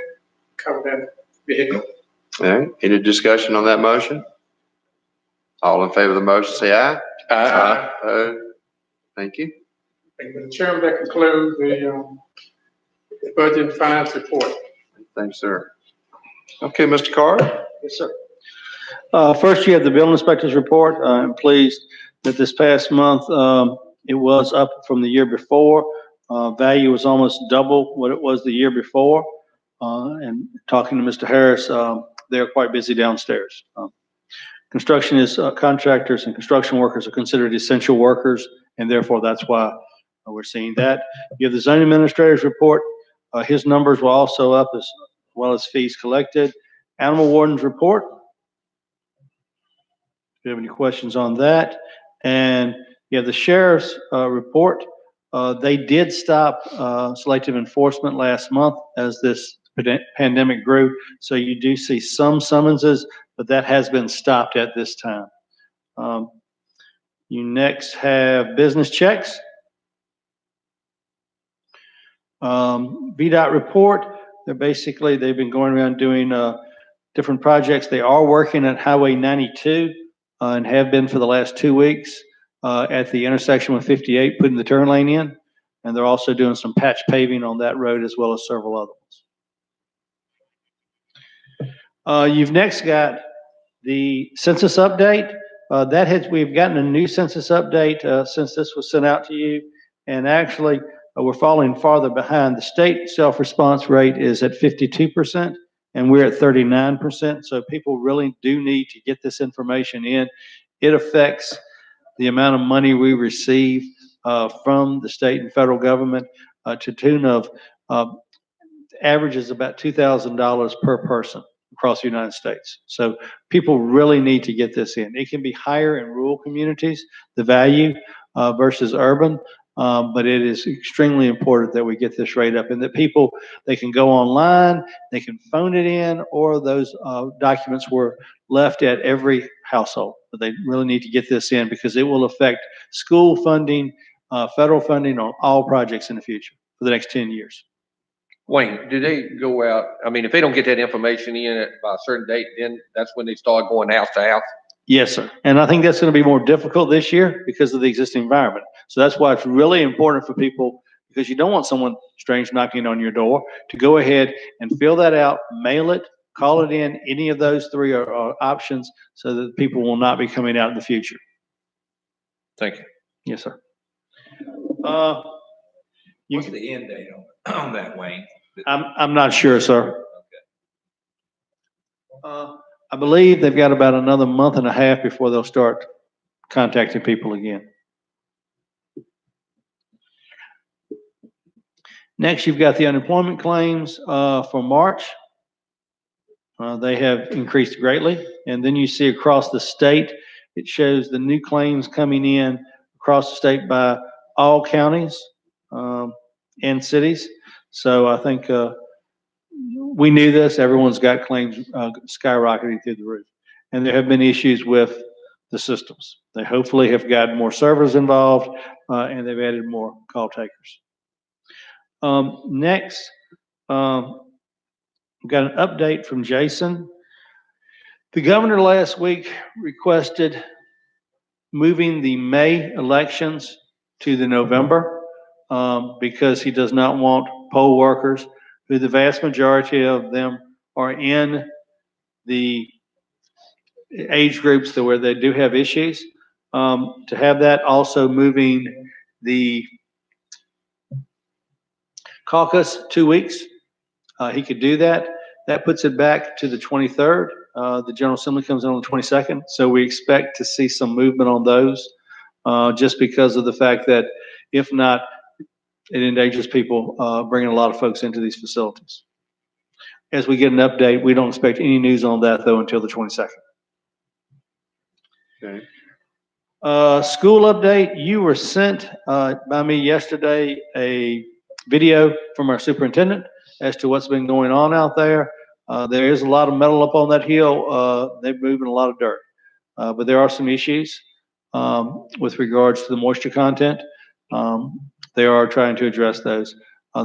cover that vehicle. All right, any discussion on that motion? All in favor of the motion, say aye. Aye. Opposed? Thank you. Thank you, Mr. Chairman. That concludes the budget and finance report. Thanks, sir. Okay, Mr. Carter. Yes, sir. First, you have the bill inspector's report. I'm pleased that this past month, it was up from the year before. Value was almost double what it was the year before. And talking to Mr. Harris, they're quite busy downstairs. Construction is, contractors and construction workers are considered essential workers, and therefore that's why we're seeing that. You have the zoning administrator's report. His numbers were also up as well as fees collected. Animal warden's report. If you have any questions on that. And you have the sheriff's report. They did stop selective enforcement last month as this pandemic grew. So you do see some summonses, but that has been stopped at this time. You next have business checks. Vdot report. They've been going around doing different projects. They are working at Highway 92 and have been for the last 2 weeks at the intersection with 58, putting the turn lane in. And they're also doing some patch paving on that road as well as several other ones. You've next got the census update. We've gotten a new census update since this was sent out to you. And actually, we're falling farther behind. The state self-response rate is at 52%, and we're at 39%. So people really do need to get this information in. It affects the amount of money we receive from the state and federal government to tune of averages about $2,000 per person across the United States. So people really need to get this in. It can be higher in rural communities, the value versus urban, but it is extremely important that we get this rate up and that people, they can go online, they can phone it in, or those documents were left at every household. But they really need to get this in because it will affect school funding, federal funding on all projects in the future for the next 10 years. Wayne, do they go out, I mean, if they don't get that information in by a certain date, then that's when they start going house to house? Yes, sir. And I think that's going to be more difficult this year because of the existing environment. So that's why it's really important for people because you don't want someone strange knocking on your door, to go ahead and fill that out, mail it, call it in. Any of those three are options so that people will not be coming out in the future. Thank you. Yes, sir. What's the end date on that, Wayne? I'm not sure, sir. I believe they've got about another month and a half before they'll start contacting people again. Next, you've got the unemployment claims for March. They have increased greatly. And then you see across the state, it shows the new claims coming in across the state by all counties and cities. So I think we knew this. Everyone's got claims skyrocketing through the roof. And there have been issues with the systems. They hopefully have got more servers involved and they've added more call takers. Next, we've got an update from Jason. The governor last week requested moving the May elections to the November because he does not want poll workers, who the vast majority of them are in the age groups where they do have issues, to have that. Also moving the caucus 2 weeks. He could do that. That puts it back to the 23rd. The General Assembly comes in on the 22nd. So we expect to see some movement on those just because of the fact that if not, it endangers people bringing a lot of folks into these facilities. As we get an update, we don't expect any news on that though until the 22nd. Okay. School update. You were sent by me yesterday a video from our superintendent as to what's been going on out there. There is a lot of metal up on that hill. They're moving a lot of dirt, but there are some issues with regards to the moisture content. They are trying to address those.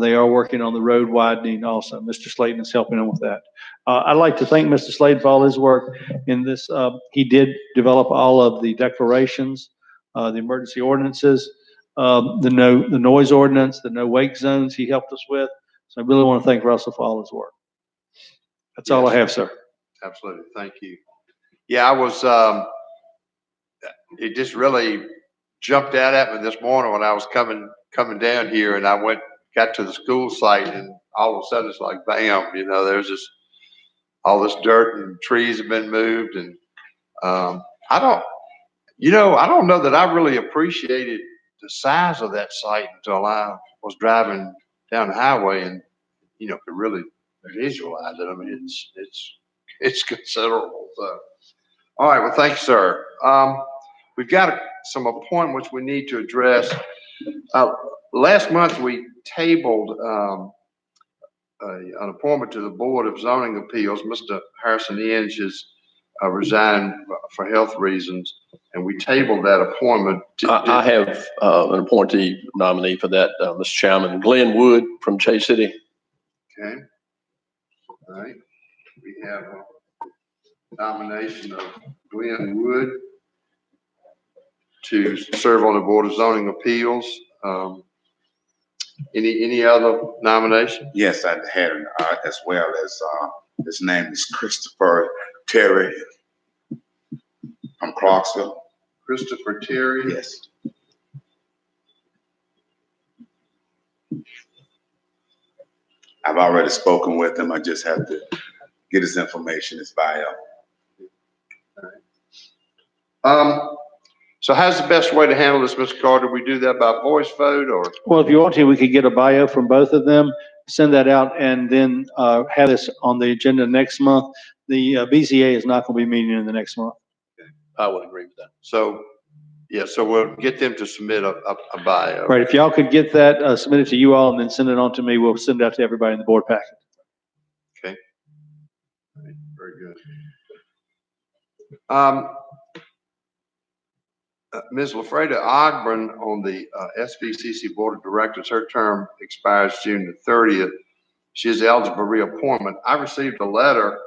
They are working on the road widening also. Mr. Slayton is helping them with that. I'd like to thank Mr. Slayton for all his work in this. He did develop all of the declarations, the emergency ordinances, the noise ordinance, the no wake zones he helped us with. So I really want to thank Russell for all his work. That's all I have, sir. Absolutely. Thank you. Yeah, I was, it just really jumped out at me this morning when I was coming down here, and I got to the school site, and all of a sudden it's like, bam, there's just all this dirt and trees have been moved. And I don't know that I really appreciated the size of that site until I was driving down the highway and, could really visualize it. I mean, it's considerable. So, all right. Well, thank you, sir. We've got some appointments we need to address. Last month we tabled an appointment to the Board of Zoning Appeals. Mr. Harrison Inge has resigned for health reasons, and we tabled that appointment. I have an appointee nominee for that, Mr. Chairman, Glenn Wood from Chase City. Okay. All right. We have a nomination of Glenn Wood to serve on the Board of Zoning Appeals. Any other nomination? Yes, I had as well as his name is Christopher Terry from Clarksville. Christopher Terry? Yes. I've already spoken with him. I just have to get his information, his bio. So how's the best way to handle this, Mr. Carter? We do that by voice vote or? Well, if you want to, we could get a bio from both of them, send that out, and then have this on the agenda next month. The BZA is not going to be meeting in the next month. I would agree with that. So, yeah, so we'll get them to submit a bio. Right. If y'all could get that submitted to you all and then send it on to me, we'll send it out to everybody in the board packet. Okay. All right, very good. Ms. LaFreda Ogburn on the SVCC Board of Directors, her term expires June the 30th. She is eligible for reappointment. I received a letter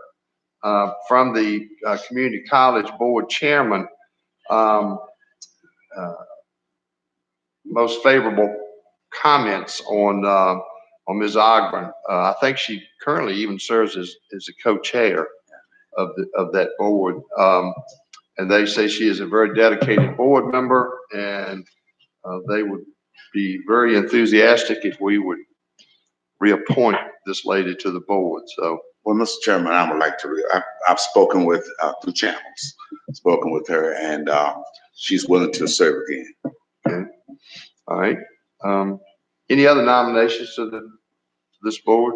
from the Community College Board Chairman, most favorable comments on Ms. Ogburn. I think she currently even serves as the co-chair of that board. And they say she is a very dedicated board member, and they would be very enthusiastic if we would reappoint this lady to the board. So, Well, Mr. Chairman, I would like to, I've spoken with, through channels, spoken with her, and she's willing to serve again. okay. All right. Any other nominations to this board?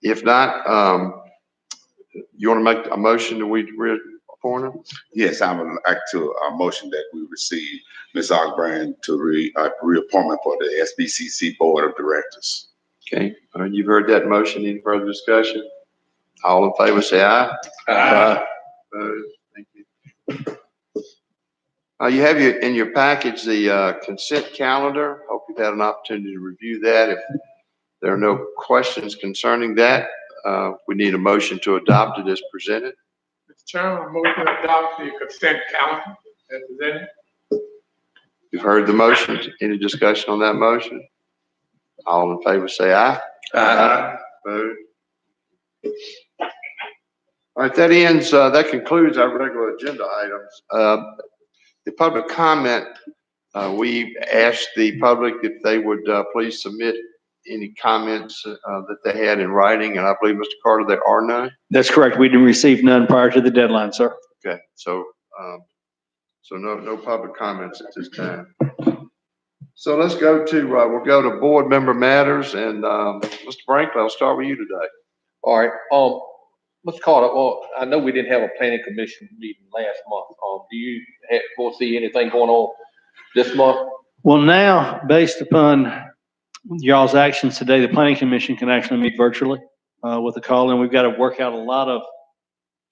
If not, you want to make a motion that we reappoint her? Yes, I would like to, motion that we receive Ms. Ogburn to reappointment for the SBCC Board of Directors. Okay, all right, you've heard that motion. Any further discussion? All in favor, say aye. Aye. Thank you. You have in your package the consent calendar. Hope you've had an opportunity to review that. If there are no questions concerning that, we need a motion to adopt it as presented. Mr. Chairman, I move to adopt the consent calendar as presented. You've heard the motion. Any discussion on that motion? All in favor, say aye. Aye. Opposed? All right, that concludes our regular agenda items. The public comment, we asked the public if they would please submit any comments that they had in writing, and I believe, Mr. Carter, there are none. That's correct. We didn't receive none prior to the deadline, sir. Okay, so no public comments at this time. So let's go to, we'll go to board member matters, and Mr. Brinkley, I'll start with you today. All right, Mr. Carter, well, I know we didn't have a planning commission meeting last month. Do you foresee anything going on this month? Well, now, based upon y'all's actions today, the planning commission can actually meet virtually with a call, and we've got to work out a lot of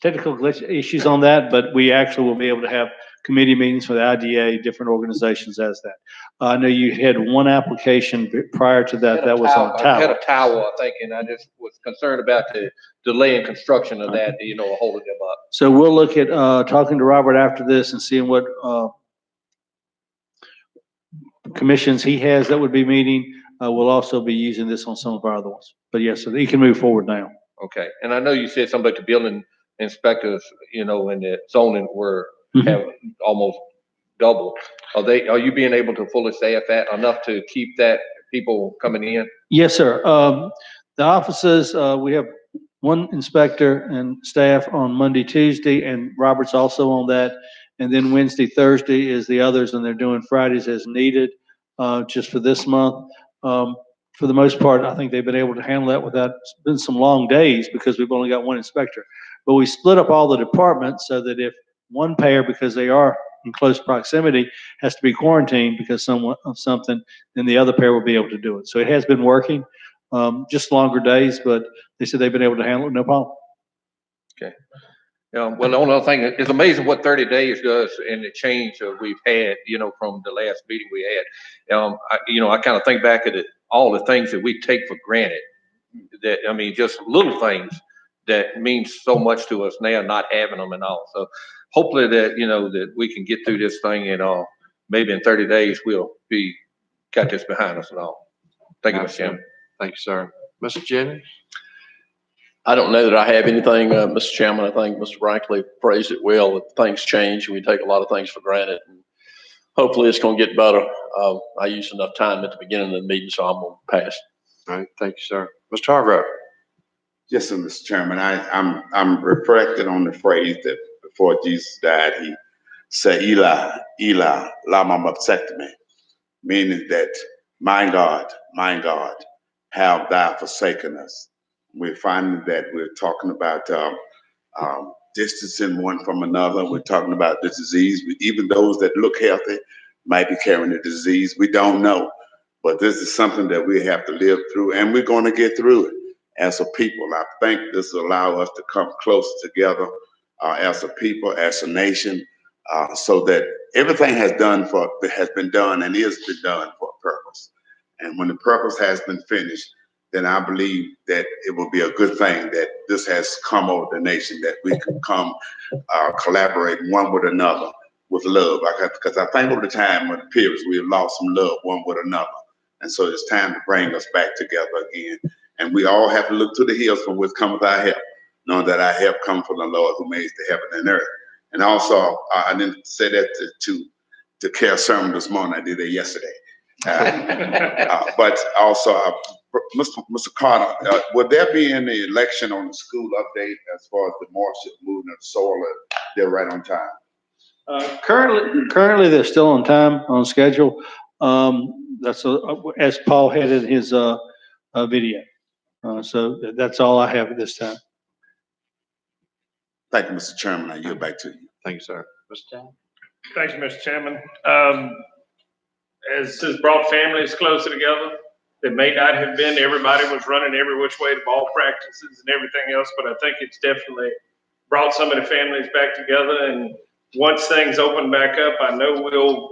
technical issues on that, but we actually will be able to have committee meetings for the IDA, different organizations as that. I know you had one application prior to that, that was on I had tower. a tower, I think, and I just was concerned about the delay in construction of that, holding them up. So we'll look at talking to Robert after this and seeing what commissions he has that would be meeting. We'll also be using this on some of our other ones. But yes, so he can move forward now. Okay, and I know you said something about the building inspectors, in the zoning were have almost doubled. Are you being able to fully staff that enough to keep that people coming in? Yes, sir. The offices, we have one inspector and staff on Monday, Tuesday, and Robert's also on that. And then Wednesday, Thursday is the others, and they're doing Fridays as needed, just for this month. For the most part, I think they've been able to handle that without, it's been some long days because we've only got one inspector. But we split up all the departments so that if one pair, because they are in close proximity, has to be quarantined because of something, then the other pair will be able to do it. So it has been working, just longer days, but they said they've been able to handle it, no problem. Okay. Well, the only other thing, it's amazing what 30 days does and the change we've had, from the last meeting we had. I kind of think back at all the things that we take for granted that, just little things that means so much to us now, not having them and all. So hopefully that, that we can get through this thing and maybe in 30 days we'll got this behind us and all. Thank you, Mr. Chairman. Thank you, sir. Mr. Jennings? I don't know that I have anything, Mr. Chairman. I think Mr. Brinkley phrased it well, that things change and we take a lot of things for granted. And hopefully it's going to get better. I used enough time at the beginning of the meeting, so I'm going to pass. All right, thank you, sir. Mr. Hargrove? Yes, sir, Mr. Chairman. I'm reflecting on the phrase that before Jesus died, he said, Eli, Eli, lama sabachthani, meaning that, my God, have thou forsaken us. We're finding that we're talking about distancing one from another. We're talking about the disease. Even those that look healthy might be carrying the disease. We don't know. But this is something that we have to live through, and we're going to get through it as a people. I think this will allow us to come closer together as a people, as a nation, so that everything has been done and is been done for a purpose. And when the purpose has been finished, then I believe that it will be a good thing that this has come over the nation, that we can come collaborate one with another with love. Because I think over the time when the periods we have lost some love one with another. And so it's time to bring us back together again. And we all have to look to the hills from which cometh our help, knowing that our help comes from the Lord who made the heaven and earth. And also, I didn't say that to Carol's sermon this morning. I did that yesterday. But also, Mr. Carter, would there be any election on the school update as far as the moisture moving of the soil? They're right on time. Currently they're still on time, on schedule. As Paul had in his video. So that's all I have at this time. Thank you, Mr. Chairman. I yield back to you. Thank you, sir. Mr. Town? Thank you, Mr. Chairman. As has brought families closer together, that may not have been, everybody was running every which way to ball practices and everything else, but I think it's definitely brought some of the families back together. And once things open back up, I know we'll,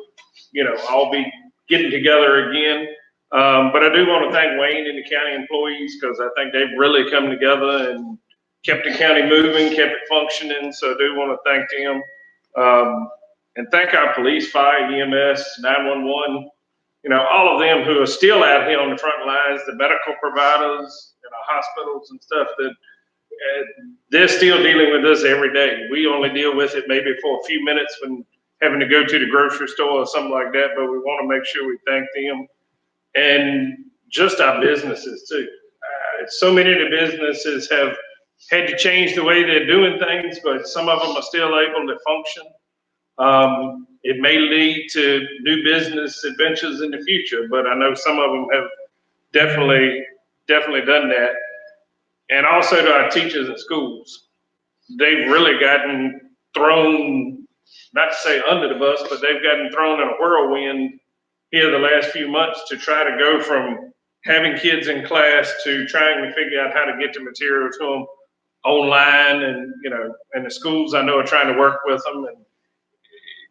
all be getting together again. But I do want to thank Wayne and the county employees, because I think they've really come together and kept the county moving, kept it functioning. So I do want to thank them. And thank our police, fire, EMS, 911, all of them who are still out here on the front lines, the medical providers, hospitals and stuff, that they're still dealing with this every day. We only deal with it maybe for a few minutes when having to go to the grocery store or something like that, but we want to make sure we thank them. And just our businesses too. So many of the businesses have had to change the way they're doing things, but some of them are still able to function. It may lead to new business adventures in the future, but I know some of them have definitely done that. And also to our teachers at schools, they've really gotten thrown, not to say under the bus, but they've gotten thrown in a whirlwind here the last few months to try to go from having kids in class to trying to figure out how to get the material to them online. And, and the schools I know are trying to work with them, and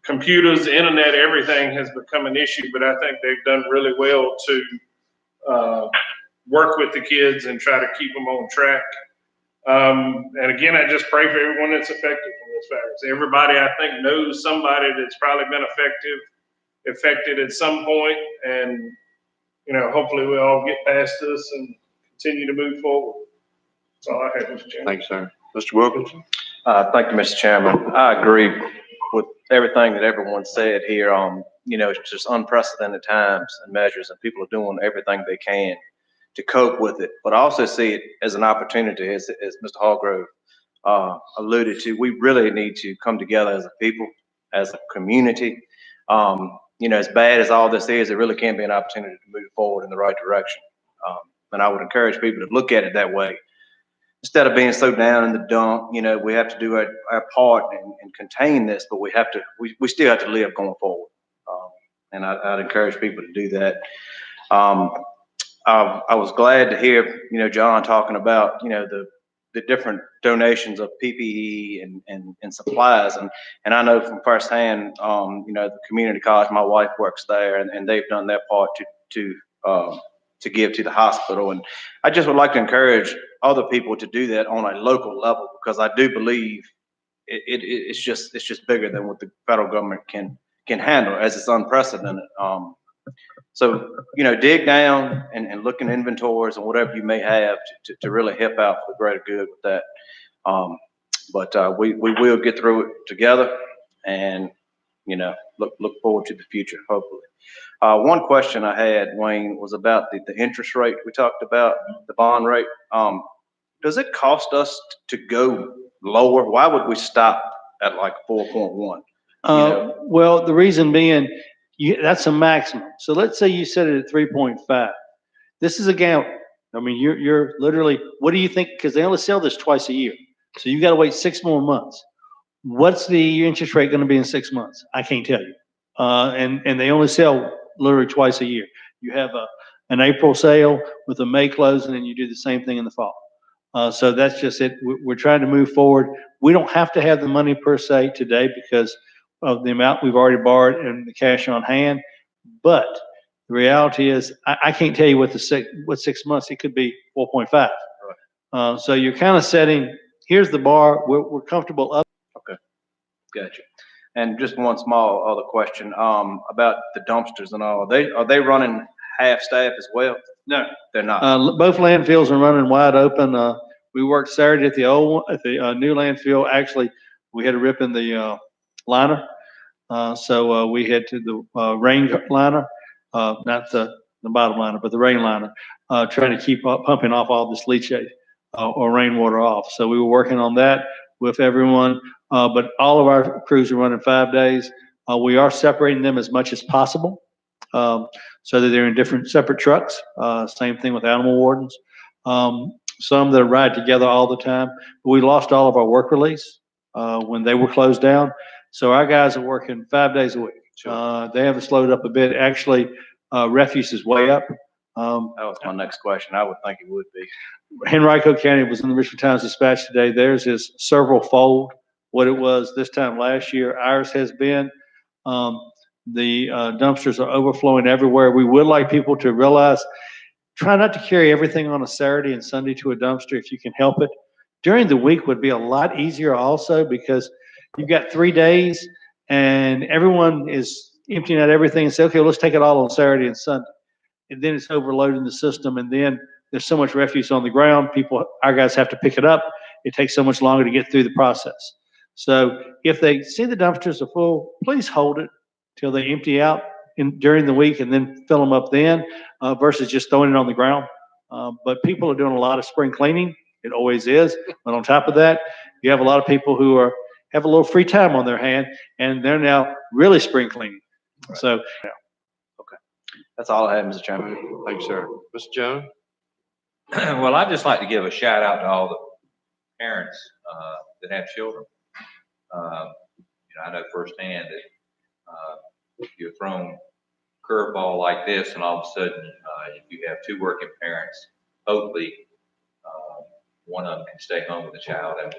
computers, the internet, everything has become an issue, but I think they've done really well to work with the kids and try to keep them on track. And again, I just pray for everyone that's affected from this virus. Everybody I think knows somebody that's probably been affected at some point, and hopefully we all get past this and continue to move forward. That's all I have, Mr. Chairman. Thank you, sir. Mr. Wilkinson? Thank you, Mr. Chairman. I agree with everything that everyone said here. It's just unprecedented times and measures, and people are doing everything they can to cope with it. But I also see it as an opportunity, as Mr. Hallgrove alluded to. We really need to come together as a people, as a community. As bad as all this is, it really can be an opportunity to move forward in the right direction. And I would encourage people to look at it that way. Instead of being so down in the dump, we have to do our part and contain this, but we still have to live going forward. And I'd encourage people to do that. I was glad to hear, John talking about, the different donations of PPE and supplies. And I know from firsthand, the community college, my wife works there, and they've done their part to give to the hospital. And I just would like to encourage other people to do that on a local level, because I do believe it's just bigger than what the federal government can handle, as it's unprecedented. So, dig down and look in inventories and whatever you may have to really help out for the greater good with that. But we will get through it together, and, look forward to the future, hopefully. One question I had, Wayne, was about the interest rate we talked about, the bond rate. Does it cost us to go lower? Why would we stop at like 4.1? Well, the reason being, that's a maximum. So let's say you set it at 3.5. This is a gamble. I mean, you're literally, what do you think? Because they only sell this twice a year. So you got to wait 6 more months. What's the interest rate going to be in 6 months? I can't tell you. And they only sell literally twice a year. You have an April sale with a May close, and then you do the same thing in the fall. So that's just it. We're trying to move forward. We don't have to have the money per se today because of the amount we've already borrowed and the cash on hand. But the reality is, I can't tell you what 6 months. It could be 4.5. Right. So you're kind of setting. Here's the bar. We're comfortable up. Okay, gotcha. And just one small other question, about the dumpsters and all. Are they running half staff as well? No. They're not. Both landfills are running wide open. We worked Saturday at the old one, at the new landfill. Actually, we had a rip in the liner. So we head to the rain liner, not the bottom liner, but the rain liner, trying to keep pumping off all this leachate or rainwater off. So we were working on that with everyone, but all of our crews are running 5 days. We are separating them as much as possible, so that they're in different separate trucks. Same thing with animal wardens. Some that ride together all the time. We lost all of our work release when they were closed down. So our guys are working 5 days a week. They haven't slowed up a bit. Actually, refuse is way up. That was my next question. I would think it would be. Henrico County was in the Richmond Times-Dispatch today. Theirs is several fold what it was this time last year. Ours has been. The dumpsters are overflowing everywhere. We would like people to realize, try not to carry everything on a Saturday and Sunday to a dumpster if you can help it. During the week would be a lot easier also, because you've got 3 days and everyone is emptying out everything and say, okay, let's take it all on Saturday and Sunday. And then it's overloading the system, and then there's so much refuse on the ground. Our guys have to pick it up. It takes so much longer to get through the process. So if they see the dumpsters are full, please hold it till they empty out during the week and then fill them up then, versus just throwing it on the ground. But people are doing a lot of spring cleaning. It always is. But on top of that, you have a lot of people who have a little free time on their hand, and they're now really spring cleaning. Right. So, yeah. Okay. That's all I have, Mr. Chairman. Thank you, sir. Mr. Jones? Well, I'd just like to give a shout out to all the parents that have children. I know firsthand that you're thrown a curveball like this, and all of a sudden, if you have 2 working parents, hopefully one of them can stay home with the child, and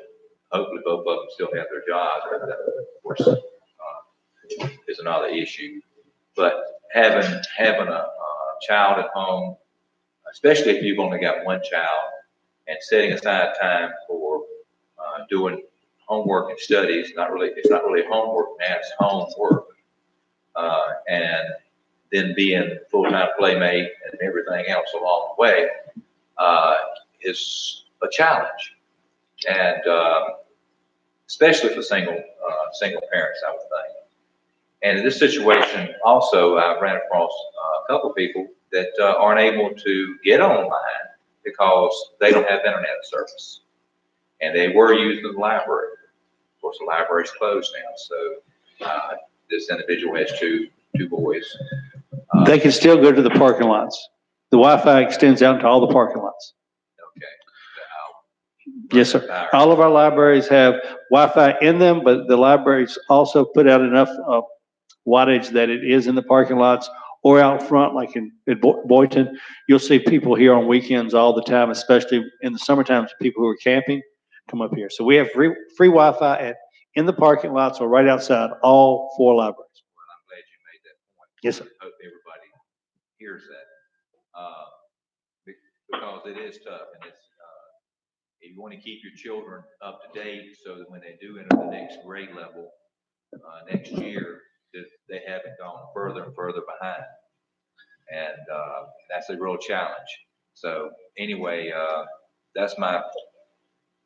hopefully both of them still have their jobs. But that, of course, is another issue. But having a child at home, especially if you've only got one child, and setting aside time for doing homework and studies, it's not really homework now, it's homework. And then being full-time playmate and everything else along the way is a challenge. And especially for single parents, I would think. And in this situation also, I ran across a couple of people that aren't able to get online because they don't have internet service. And they were using the library. Of course, the library's closed now, so this individual has two boys. they can still go to the parking lots. The Wi-Fi extends out to all the parking lots. Okay. Yes, sir. All of our libraries have Wi-Fi in them, but the libraries also put out enough wattage that it is in the parking lots or out front, like in Boynton. You'll see people here on weekends all the time, especially in the summertime, people who are camping come up here. So we have free Wi-Fi in the parking lots or right outside all 4 libraries. Well, I'm glad you made that point. Yes, sir. I hope everybody hears that. Because it is tough, and it's, if you want to keep your children up to date so that when they do enter the next grade level next year, that they haven't gone further and further behind. And that's a real challenge. So anyway, that's my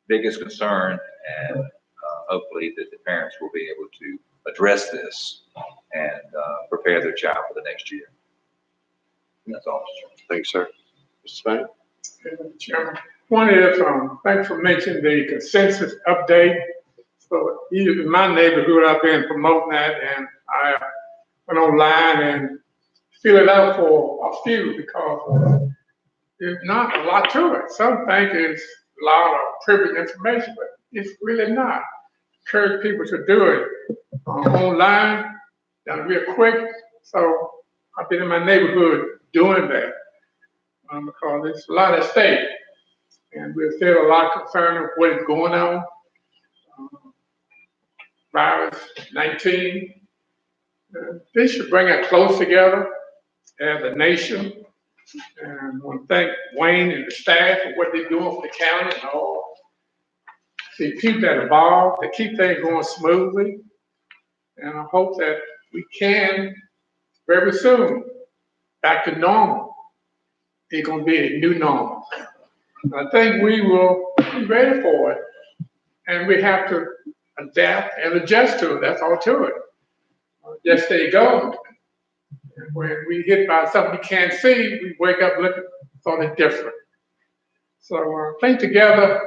biggest concern, and hopefully that the parents will be able to address this and prepare their child for the next year. That's all. Thanks, sir. Mr. Spain? Chairman, one is, thanks for mentioning the census update. So in my neighborhood, I've been promoting that, and I went online and filled it out for a few because there's not a lot to it. Some think it's a lot of privileged information, but it's really not. Encourage people to do it online, done real quick. So I've been in my neighborhood doing that because there's a lot at stake, and we're still a lot concerned with what is going on. Virus 19. This should bring us close together as a nation. And I want to thank Wayne and the staff for what they're doing for the county and all. See, people that are involved, they keep things going smoothly. And I hope that we can very soon back to normal. It's gonna be a new normal. I think we will be ready for it. And we have to adapt and adjust to it. That's all to it. Just stay going. And when we hit by something we can't see, we wake up looking sort of different. So I think together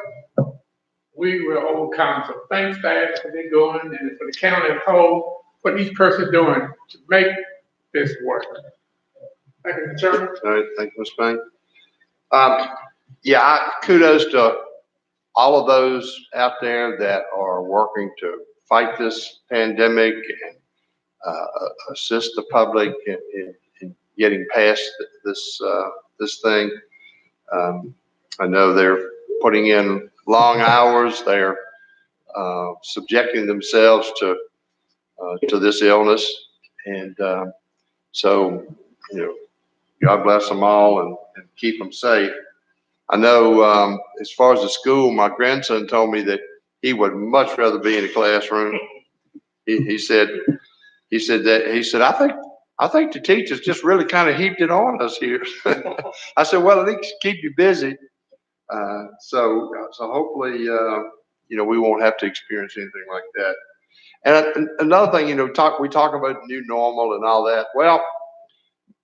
we will overcome. So thanks, Dad, for they're doing and for the county as a whole, what each person doing to make this work. Thank you, Mr. Chairman. All right, thank you, Mr. Payne. Yeah, kudos to all of those out there that are working to fight this pandemic and assist the public in getting past this thing. I know they're putting in long hours. They're subjecting themselves to this illness, and so God bless them all and keep them safe. I know as far as the school, my grandson told me that he would much rather be in a classroom. He said I think the teachers just really kind of heaped it on us here. I said, well, at least keep you busy. So hopefully, we won't have to experience anything like that. And another thing, we talk about new normal and all that. Well,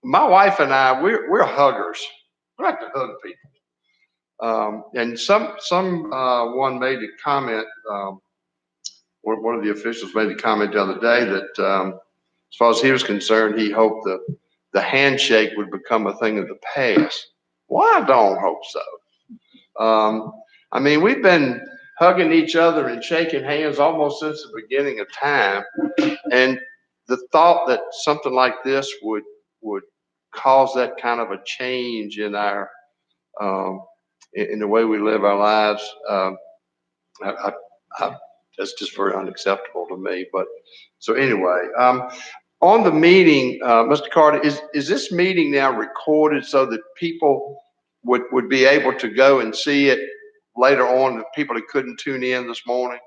my wife and I, we're huggers. We like to hug people. And someone made a comment. One of the officials made a comment the other day that, as far as he was concerned, he hoped the handshake would become a thing of the past. Well, I don't hope so. I mean, we've been hugging each other and shaking hands almost since the beginning of time. And the thought that something like this would cause that kind of a change in our, in the way we live our lives, that's just very unacceptable to me. But so anyway, on the meeting, Mr. Carter, is this meeting now recorded so that people would be able to go and see it later on, the people that couldn't tune in this morning?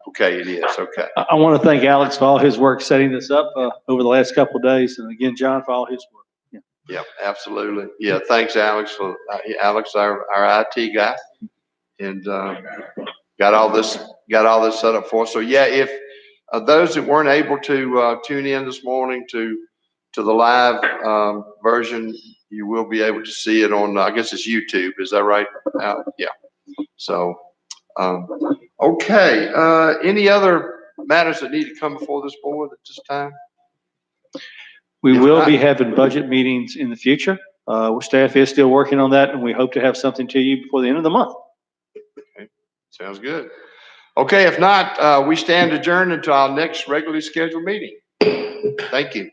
Okay, it is. Okay. I want to thank Alex for all his work setting this up over the last couple of days. And again, John, for all his work. Yeah, absolutely. Yeah, thanks, Alex, for Alex, our IT guy, and got all this set up for us. So yeah, if those that weren't able to tune in this morning to the live version, you will be able to see it on, I guess it's YouTube. Is that right? Yeah. So, okay. Any other matters that need to come before this board at this time? We will be having budget meetings in the future. Staff is still working on that, and we hope to have something to you before the end of the month. Okay. Sounds good. Okay, if not, we stand adjourned until our next regularly scheduled meeting. Thank you.